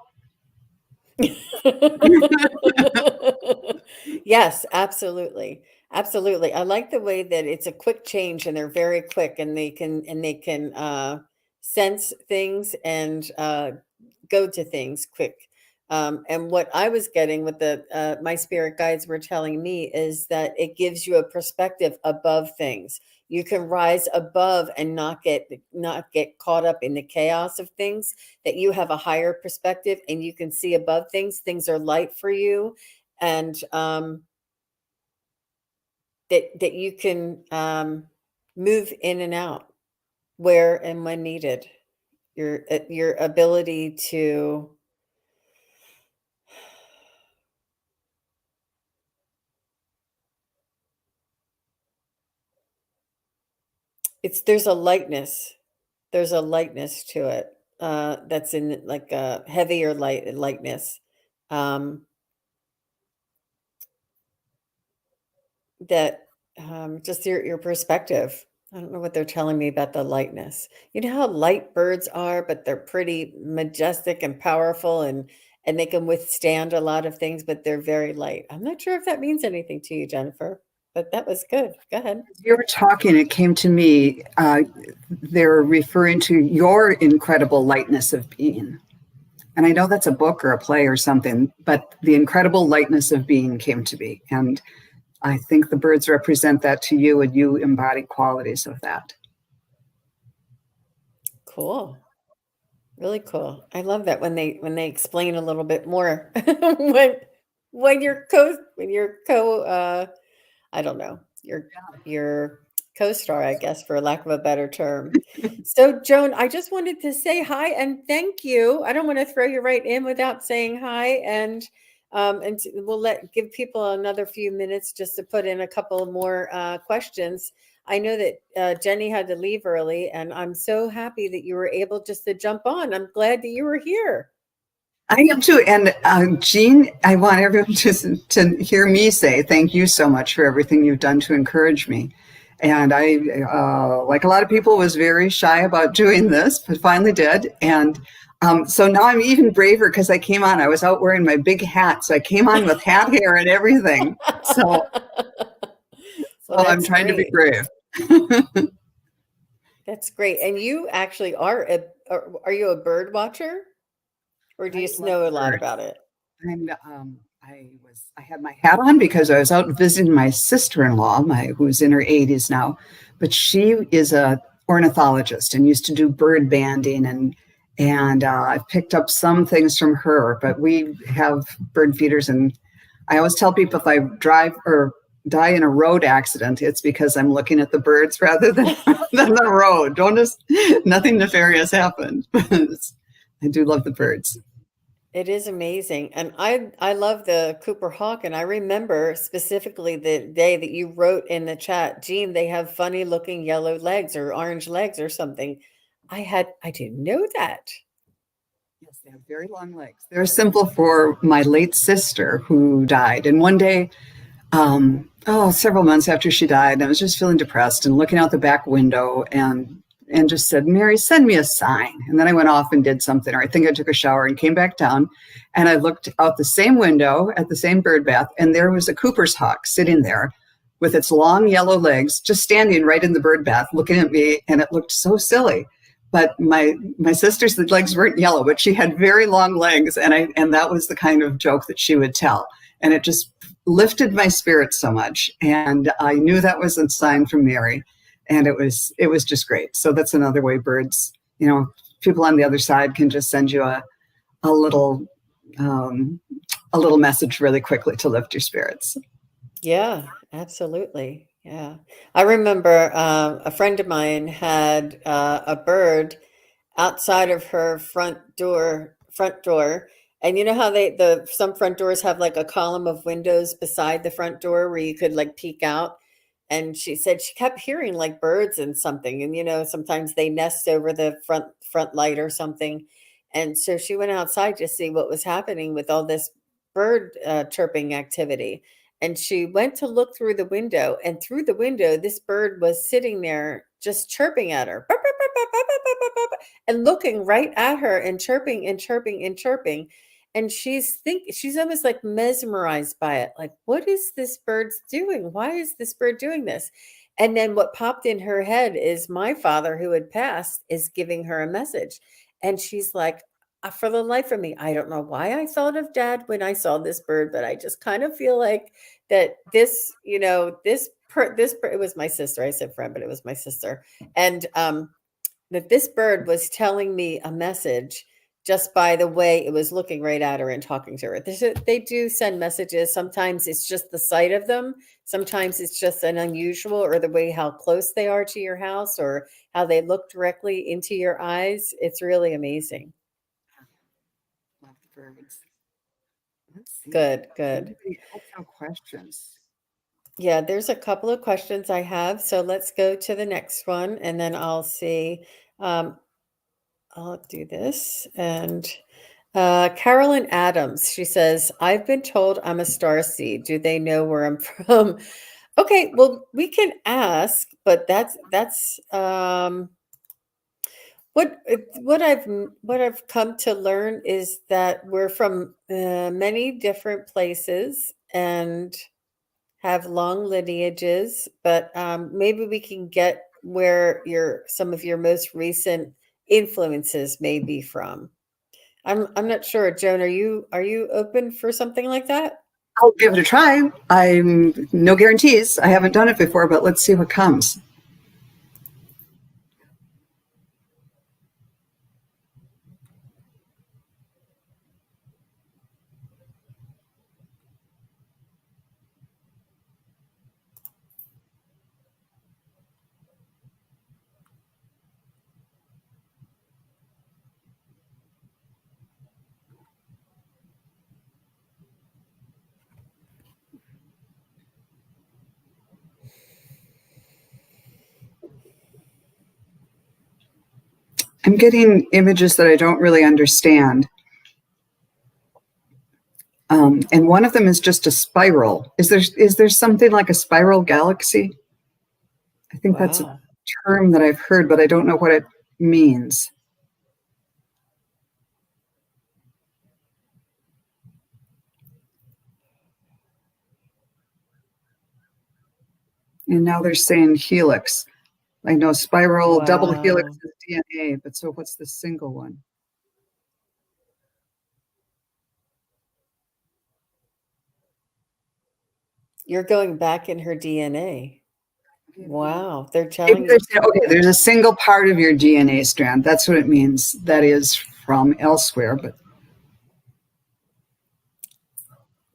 Yes, absolutely. Absolutely. I like the way that it's a quick change, and they're very quick, and they can sense things and go to things quick. And what I was getting, with my spirit guides were telling me, is that it gives you a perspective above things. You can rise above and not get caught up in the chaos of things, that you have a higher perspective and you can see above things. Things are light for you, and that you can move in and out where and when needed. Your ability to there's a lightness to it, that's in like a heavier lightness, that just your perspective. I don't know what they're telling me about the lightness. You know how light birds are, but they're pretty majestic and powerful, and they can withstand a lot of things, but they're very light. I'm not sure if that means anything to you, Jennifer, but that was good. Go ahead. As you were talking, it came to me, they're referring to your incredible lightness of being. And I know that's a book or a play or something, but the incredible lightness of being came to me. And I think the birds represent that to you, and you embody qualities of that. Cool. Really cool. I love that when they explain a little bit more when you're I don't know, your co-star, I guess, for lack of a better term. So, Joan, I just wanted to say hi and thank you. I don't want to throw you right in without saying hi. And And we'll give people another few minutes just to put in a couple more questions. I know that Jennie had to leave early, and I'm so happy that you were able just to jump on. I'm glad that you were here. I am too. And Jean, I want everyone to hear me say thank you so much for everything you've done to encourage me. And I, like a lot of people, was very shy about doing this, but finally did. And so now I'm even braver because I came on. I was out wearing my big hat, so I came on with hat hair and everything. So, Well, I'm trying to be brave. That's great. And you actually are you a bird watcher, or do you just know a lot about it? And I had my hat on because I was out visiting my sister-in-law, who's in her 80s now, but she is a ornithologist and used to do bird banding, and I've picked up some things from her. But we have bird feeders, and I always tell people if I drive or die in a road accident, it's because I'm looking at the birds rather than the road. Nothing nefarious happened. I do love the birds. It is amazing. And I love the Cooper hawk. And I remember specifically the day that you wrote in the chat, Jean, they have funny looking yellow legs or orange legs or something. I didn't know that. Yes, they have very long legs. They're simple for my late sister who died. And one day, several months after she died, I was just feeling depressed and looking out the back window and just said, Mary, send me a sign. And then I went off and did something, or I think I took a shower and came back down, and I looked out the same window at the same bird bath, and there was a Cooper's hawk sitting there with its long yellow legs, just standing right in the bird bath, looking at me, and it looked so silly. But my sister's legs weren't yellow, but she had very long legs, and that was the kind of joke that she would tell. And it just lifted my spirits so much. And I knew that was a sign from Mary. And it was just great. So that's another way birds, people on the other side can just send you a little message really quickly to lift your spirits. Yeah, absolutely. Yeah. I remember a friend of mine had a bird outside of her front door. And you know how some front doors have like a column of windows beside the front door where you could like peek out. And she said she kept hearing like birds and something. And, sometimes they nest over the front light or something. And so she went outside to see what was happening with all this bird chirping activity. And she went to look through the window, and through the window, this bird was sitting there just chirping at her and looking right at her and chirping and chirping and chirping. And she's almost like mesmerized by it. Like, what is this bird doing? Why is this bird doing this? And then what popped in her head is my father, who had passed, is giving her a message. And she's like, for the life of me, I don't know why I thought of Dad when I saw this bird, but I just kind of feel like that this, it was my sister. I said friend, but it was my sister. And that this bird was telling me a message just by the way it was looking right at her and talking to her. They do send messages. Sometimes it's just the sight of them. Sometimes it's just an unusual, or the way how close they are to your house, or how they look directly into your eyes. It's really amazing. Love the birds. Let's see. Good. Anybody else have questions? Yeah, there's a couple of questions I have. So let's go to the next one, and then I'll see. I'll do this. And Carolyn Adams, she says, I've been told I'm a starseed. Do they know where I'm from? Okay, well, we can ask, but that's what I've come to learn is that we're from many different places and have long lineages, but maybe we can get where some of your most recent influences may be from. I'm not sure. Joan, are you open for something like that? I'll give it a try. I'm no guarantees. I haven't done it before, but let's see what comes. I'm getting images that I don't really understand. And one of them is just a spiral. Is there something like a spiral galaxy? I think that's a Wow. term that I've heard, but I don't know what it means. And now they're saying helix. I know spiral, double helix Wow. is DNA, but so what's the single one? You're going back in her DNA. Wow. They're Maybe telling they're you. saying, okay, there's a single part of your DNA strand. That's what it means. That is from elsewhere, but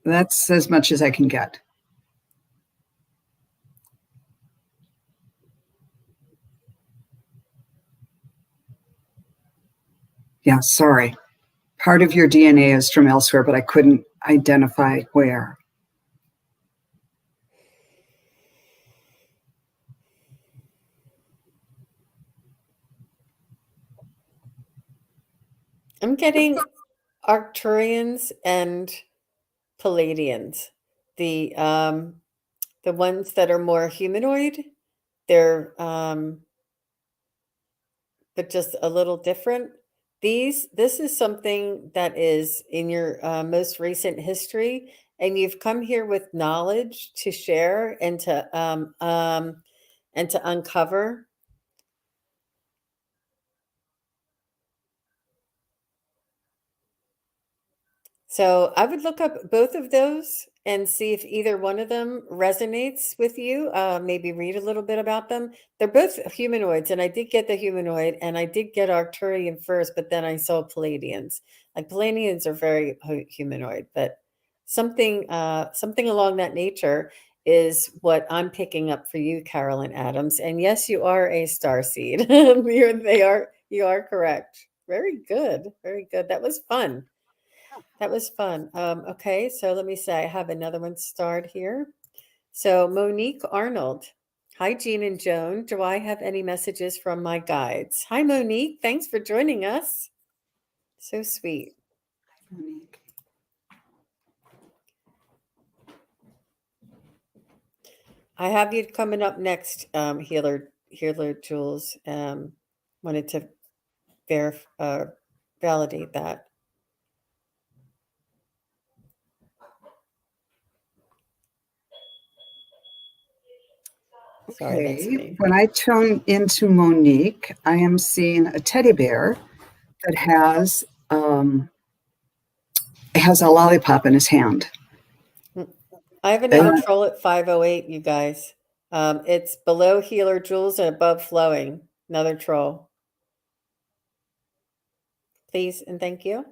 that's as much as I can get. Yeah, sorry. Part of your DNA is from elsewhere, but I couldn't identify where. I'm getting Arcturians and Palladians. The ones that are more humanoid, they're but just a little different. This is something that is in your most recent history, and you've come here with knowledge to share and to uncover. So I would look up both of those and see if either one of them resonates with you. Maybe read a little bit about them. They're both humanoids, and I did get the humanoid, and I did get Arcturian first, but then I saw Palladians. Like Palladians are very humanoid, but something along that nature is what I'm picking up for you, Carolyn Adams. And yes, you are a star seed. You are correct. Very good. Very good. That was fun. That was fun. Okay, so let me say I have another one starred here. So Monique Arnold. Hi, Jean and Joan. Do I have any messages from my guides? Hi, Monique. Thanks for joining us. So sweet. Monique. I have you coming up next, Healer Jules. Wanted to validate that. Sorry, that's Okay, me. when I tune into Monique, I am seeing a teddy bear that has a lollipop in his hand. I have another troll at 508, you guys. It's below Healer Jules and above Flowing. Another troll. Please and thank you.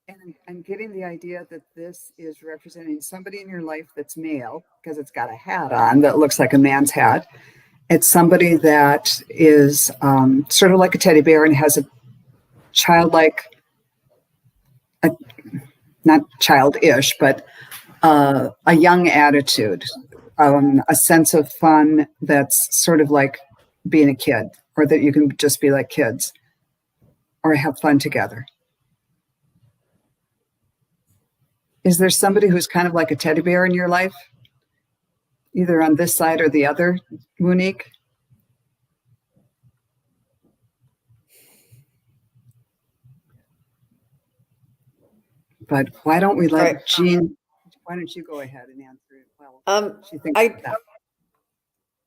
And I'm getting the idea that this is representing somebody in your life that's male because it's got a hat on that looks like a man's hat. It's somebody that is sort of like a teddy bear and has a childlike, not childish, but a young attitude, a sense of fun that's sort of like being a kid, or that you can just be like kids or have fun together. Is there somebody who's kind of like a teddy bear in your life, either on this side or the other, Monique? But why don't we let right. Jean? Why don't you go ahead and answer it? Well, she thinks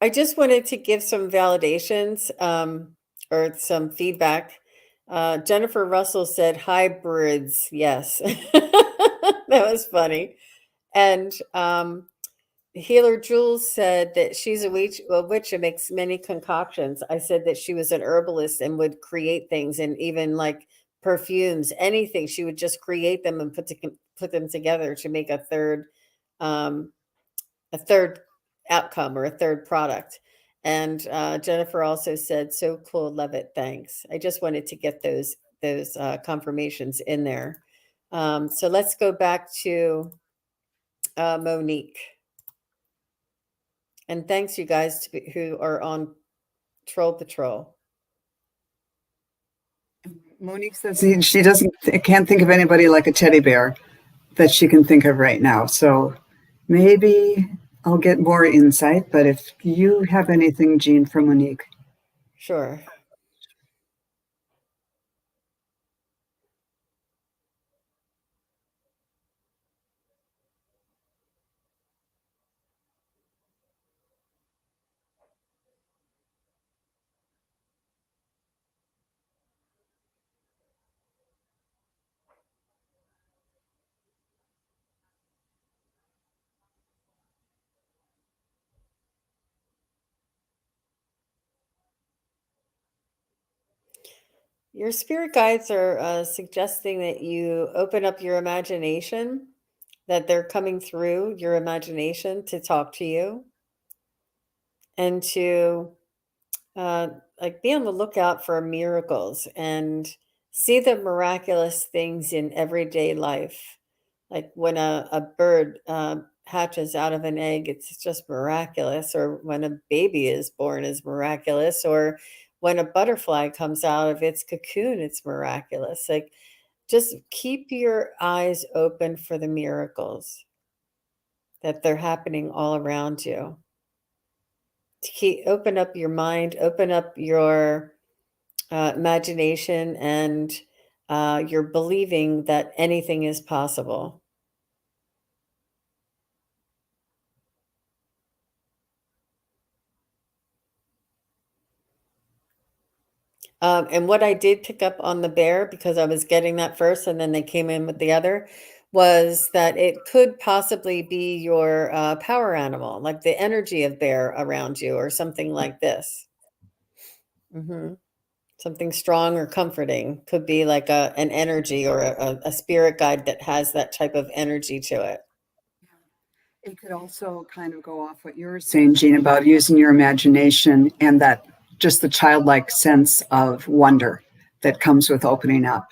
I just wanted to give some validations or some feedback. Jennifer Russell said hybrids. Yes, that was funny. And Healer Jules said that she's a witch and makes many concoctions. I said that she was an herbalist and would create things, and even like perfumes, anything. She would just create them and put them together to make um, a third outcome or a third product. And Jennifer also said, "So cool, love it, thanks." I just wanted to get those confirmations in there. So let's go back to Monique. And thanks, you guys, who are on Troll Patrol. Monique says she can't think of anybody like a teddy bear that she can think of right now. So maybe I'll get more insight. But if you have anything, Jean, for Monique. Sure. Your spirit guides are suggesting that you open up your imagination, that they're coming through your imagination to talk to you and to uh, like be on the lookout for miracles and see the miraculous things in everyday life. Like when a bird hatches out of an egg, it's just miraculous. Or when a baby is born is miraculous. Or when a butterfly comes out of its cocoon, it's miraculous. Like just keep your eyes open for the miracles that they're happening all around you. Open up your mind, open up your imagination, and you're believing that anything is possible. And what I did pick up on the bear, because I was getting that first and then they came in with the other, was that it could possibly be your power animal, like the energy of bear around you or something like this. Mm-hmm. Something strong or comforting could be like an energy or a spirit guide that has that type of energy to it. It could also kind of go off what you were saying, Jean, about using your imagination and that just the childlike sense of wonder that comes with opening up.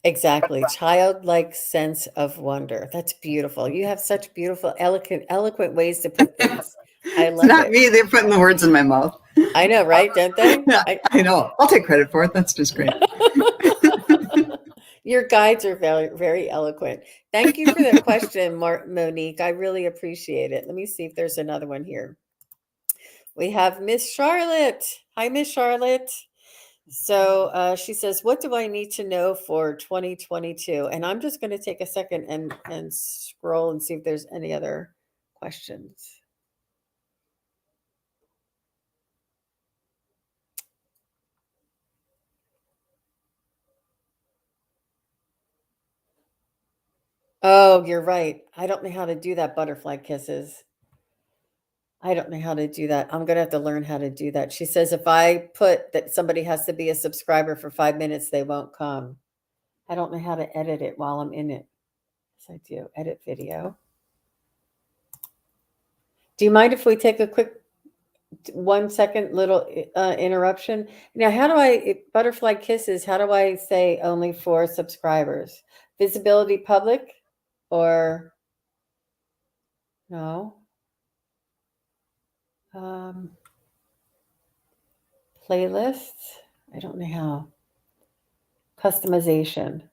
Exactly. Childlike sense of wonder. That's beautiful. You have such beautiful, eloquent ways to put things. I love It's not it. me. They're putting the words in my mouth. I know, right? Don't they? I know. I'll take credit for it. That's just great. Your guides are very, very eloquent. Thank you for the question, Monique. I really appreciate it. Let me see if there's another one here. We have Miss Charlotte. Hi, Miss Charlotte. So she says, what do I need to know for 2022? And I'm just going to take a second and scroll and see if there's any other questions. Oh, you're right. I don't know how to do that, butterfly kisses. I don't know how to do that. I'm going to have to learn how to do that. She says, if I put that somebody has to be a subscriber for 5 minutes, they won't come. I don't know how to edit it while I'm in it. Yes, I do. Edit video. Do you mind if we take a quick 1 second little interruption? Now, how do butterfly kisses, how do I say only for subscribers? Visibility public or no? Playlists. I don't know how. Customization.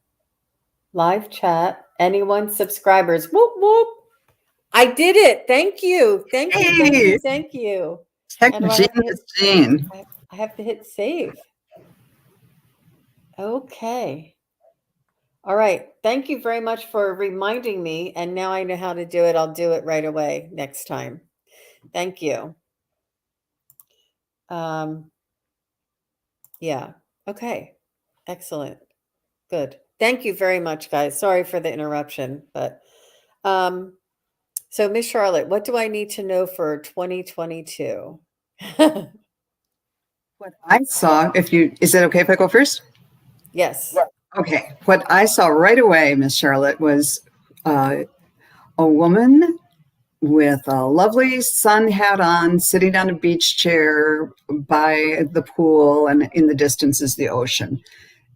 Live chat. Anyone subscribers. Whoop, whoop. I did it. Thank you. Thank you. Thank you. Thank you. Check Jean. I have to hit save. Okay. All right. Thank you very much for reminding me. And now I know how to do it. I'll do it right away next time. Thank you. Yeah. Okay. Excellent. Good. Thank you very much, guys. Sorry for the interruption, but so Miss Charlotte, what do I need to know for 2022? What I saw, is it okay if I go first? Yes. Okay. What I saw right away, Miss Charlotte, was a woman with a lovely sun hat on, sitting on a beach chair by the pool, and in the distance is the ocean.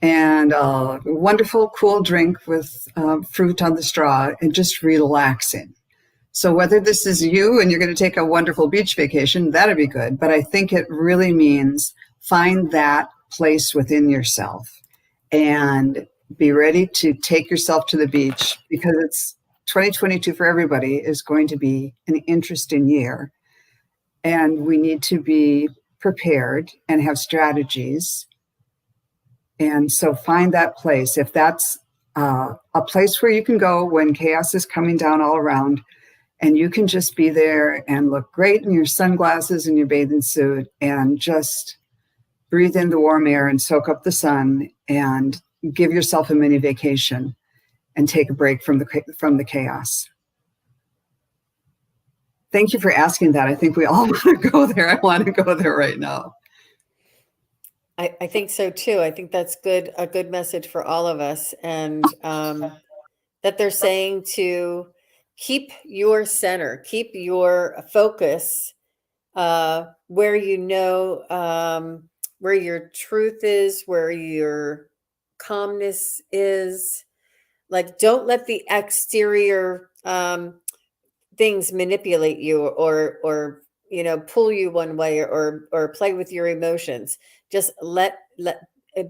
And a wonderful, cool drink with fruit on the straw and just relaxing. So whether this is you and you're going to take a wonderful beach vacation, that'd be good. But I think it really means find that place within yourself and be ready to take yourself to the beach, because it's 2022 for everybody is going to be an interesting year. And we need to be prepared and have strategies. And so find that place. If that's a place where you can go when chaos is coming down all around, and you can just be there and look great in your sunglasses and your bathing suit and just breathe in the warm air and soak up the sun and give yourself a mini vacation and take a break from the chaos. Thank you for asking that. I think we all want to go there. I want to go there right now. I think so too. I think that's a good message for all of us. And that they're saying to keep your center, keep your focus where you know where your truth is, where your calmness is. Like, don't let the exterior things manipulate you or pull you one way or play with your emotions. Just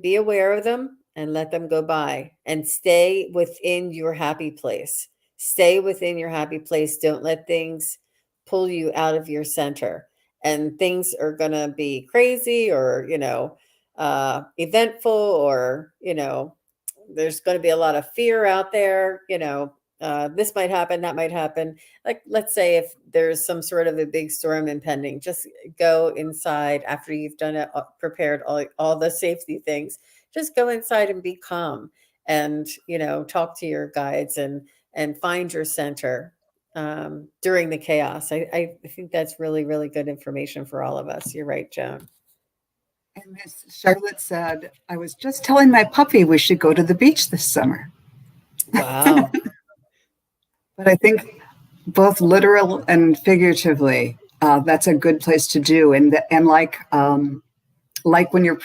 be aware of them and let them go by, and stay within your happy place. Stay within your happy place. Don't let things pull you out of your center. And things are going to be crazy or, eventful, or, there's going to be a lot of fear out there. This might happen, that might happen. Like, let's say if there's some sort of a big storm impending, just go inside after you've done it, prepared all the safety things. Just go inside and be calm, and talk to your guides and find your center during the chaos. I think that's really, really good information for all of us. You're right, Joan. And Miss Charlotte said, I was just telling my puppy we should go to the beach this summer. Wow. But I think both literal and figuratively, that's a good place to do. And like when you're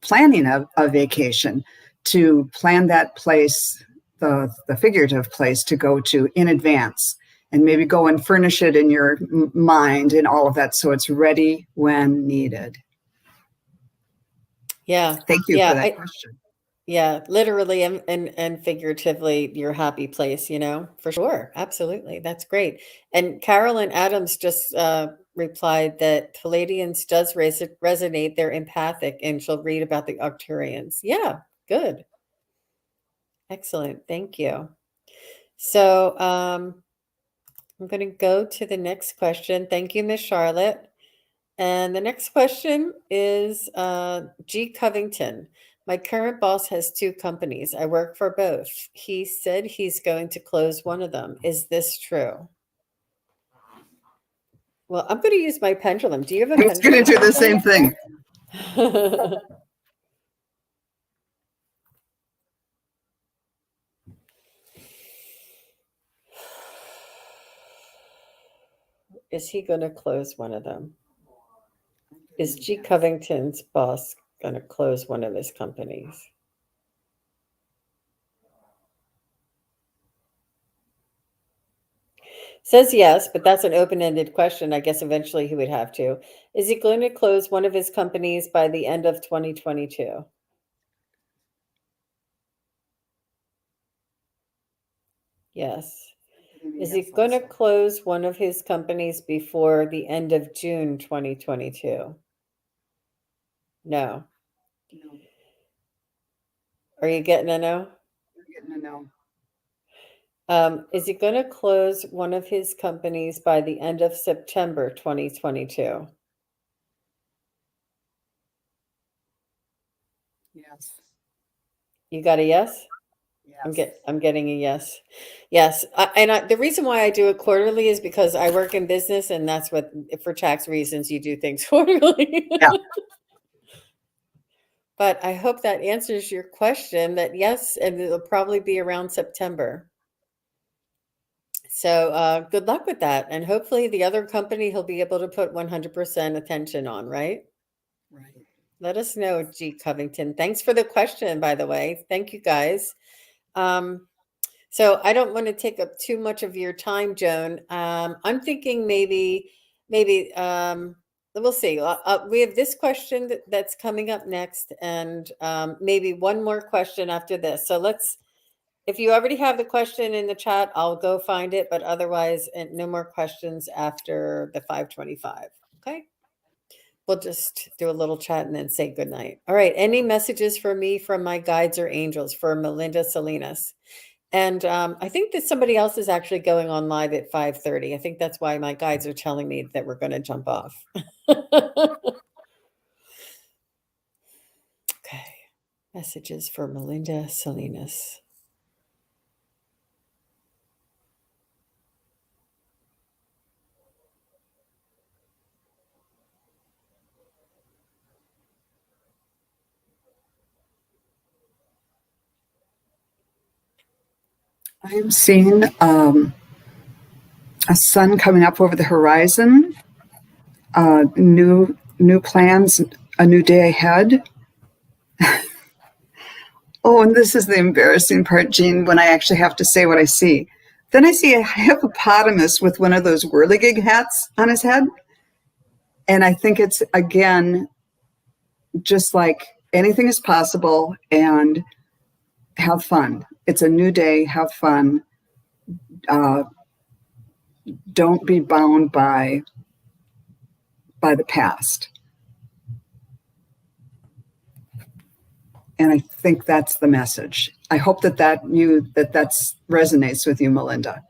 planning a vacation, to plan that place, the figurative place to go to in advance, and maybe go and furnish it in your mind and all of that, so it's ready when needed. Yeah. Thank you for that question. Yeah, literally and figuratively, your happy place, for sure. Absolutely. That's great. And Carolyn Adams just replied that Palladians does resonate. They're empathic, and she'll read about the Arcturians. Yeah, good. Excellent. Thank you. So I'm going to go to the next question. Thank you, Miss Charlotte. And the next question is G. Covington. My current boss has 2 companies. I work for both. He said he's going to close one of them. Is this true? Well, I'm going to use my pendulum. Do you have a pendulum? I was going to do the same thing. Is he going to close one of them? Is G. Covington's boss going to close one of his companies? Says yes, but that's an open-ended question. I guess eventually he would have to. Is he going to close one of his companies by the end of 2022? Yes. Is he going to close one of his companies before the end of June 2022? No. Are you getting a no? I'm getting a no. Is he going to close one of his companies by the end of September 2022? Yes. You got a yes? Yes. I'm getting a yes. Yes. The reason why I do it quarterly is because I work in business, and that's what, for tax reasons, you do things quarterly. Yeah. But I hope that answers your question, that yes, and it'll probably be around September. So good luck with that. And hopefully the other company he'll be able to put 100% attention on, right? Right. Let us know, G. Covington. Thanks for the question, by the way. Thank you, guys. So I don't want to take up too much of your time, Joan. I'm thinking maybe we'll see. We have this question that's coming up next, and maybe one more question after this. So if you already have the question in the chat, I'll go find it. But otherwise, no more questions after the 5:25. Okay. We'll just do a little chat and then say goodnight. All right. Any messages for me from my guides or angels for Melinda Salinas? And I think that somebody else is actually going on live at 5:30. I think that's why my guides are telling me that we're going to jump off. Okay. Messages for Melinda Salinas. I am seeing a sun coming up over the horizon, new plans, a new day ahead. Oh, and this is the embarrassing part, Jean, when I actually have to say what I see. Then I see a hippopotamus with one of those whirligig hats on his head. And I think it's, again, just like anything is possible, and have fun. It's a new day, have fun. Don't be bound by the past. And I think that's the message. I hope that resonates with you, Melinda.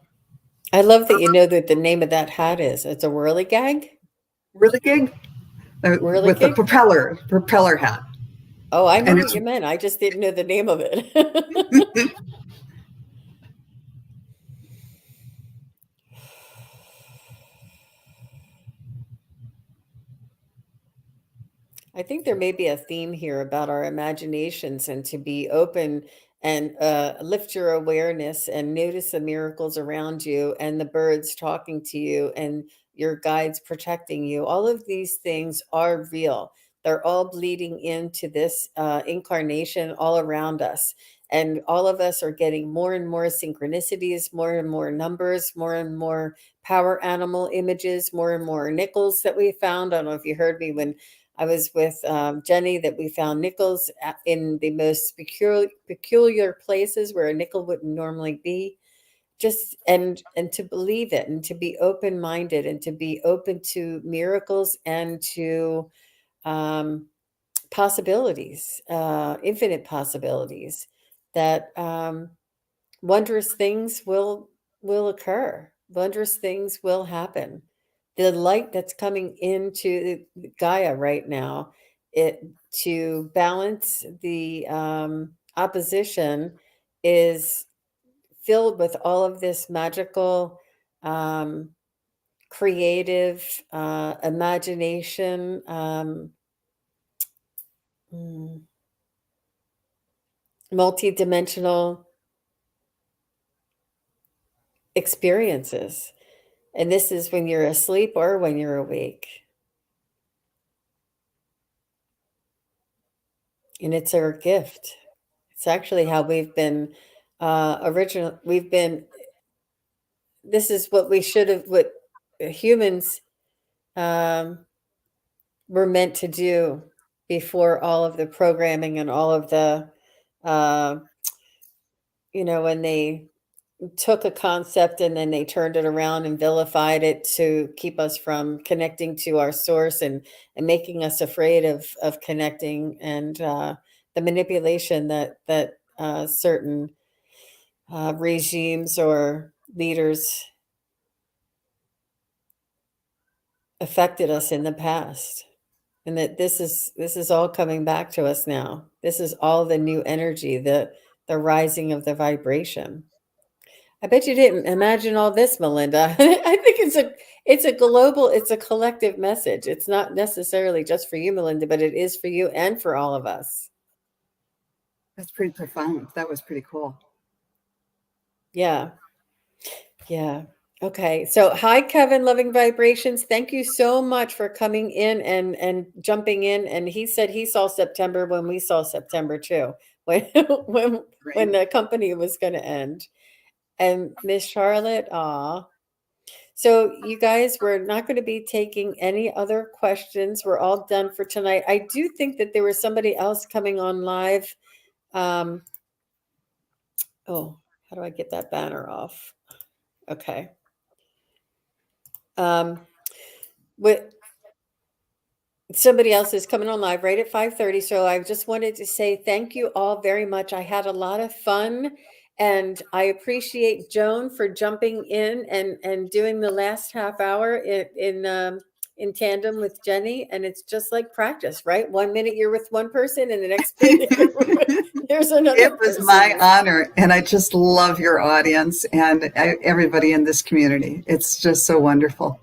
I love that you know that the name of that hat is. It's a whirligig? Whirligig? With the propeller hat. Oh, I know what you meant. I just didn't know the name of it. I think there may be a theme here about our imaginations and to be open and lift your awareness and notice the miracles around you and the birds talking to you and your guides protecting you. All of these things are real. They're all bleeding into this incarnation all around us. And all of us are getting more and more synchronicities, more and more numbers, more and more power animal images, more and more nickels that we found. I don't know if you heard me when I was with Jennie, that we found nickels in the most peculiar places where a nickel wouldn't normally be. Just and to believe it, and to be open-minded, and to be open to miracles and to possibilities, infinite possibilities, that wondrous things will occur. Wondrous things will happen. The light that's coming into Gaia right now, to balance the opposition, is filled with all of this magical, creative imagination, multidimensional experiences. And this is when you're asleep or when you're awake. And it's our gift. It's actually how we've been this is what we should have, what humans were meant to do before all of the programming and all of the, when they took a concept and then they turned it around and vilified it to keep us from connecting to our source, and making us afraid of connecting, and the manipulation that certain regimes or leaders affected us in the past. And that this is all coming back to us now. This is all the new energy, the rising of the vibration. I bet you didn't imagine all this, Melinda. I think it's a global, it's a collective message. It's not necessarily just for you, Melinda, but it is for you and for all of us. That's pretty profound. That was pretty cool. Yeah. Yeah. Okay. So hi, Kevin, loving vibrations. Thank you so much for coming in and jumping in. And he said he saw September when we saw September too, when the company was going to end. And Miss Charlotte, So you guys, we're not going to be taking any other questions. We're all done for tonight. I do think that there was somebody else coming on live. Oh, how do I get that banner off? Okay. What somebody else is coming on live right at 5:30. So I just wanted to say thank you all very much. I had a lot of fun, and I appreciate Joan for jumping in and doing the last half hour in tandem with Jennie. And it's just like practice, right? 1 minute you're with one person, and the next minute there's another. It was my honor, and I just love your audience and everybody in this community. It's just so wonderful.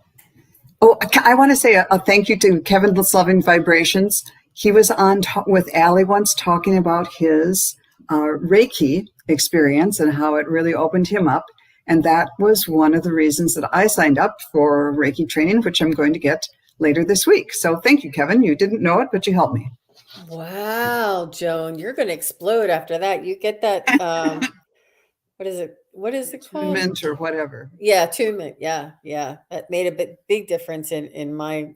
Oh, I want to say a thank you to Kevin That's Loving Vibrations. He was on with Allie once talking about his Reiki experience and how it really opened him up. And that was one of the reasons that I signed up for Reiki training, which I'm going to get later this week. So thank you, Kevin. You didn't know it, but you helped me. Wow, Joan, you're going to explode after that. You get that. What is it? What is it called? Attunement or whatever. Yeah, attunement. Yeah, yeah. That made a big difference in my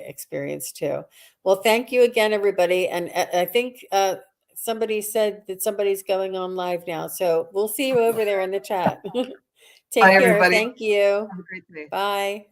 experience too. Well, thank you again, everybody. And I think somebody said that somebody's going on live now. So we'll see you over there in the chat. Take Bye, care. everybody. Thank you. Have a great day. Bye.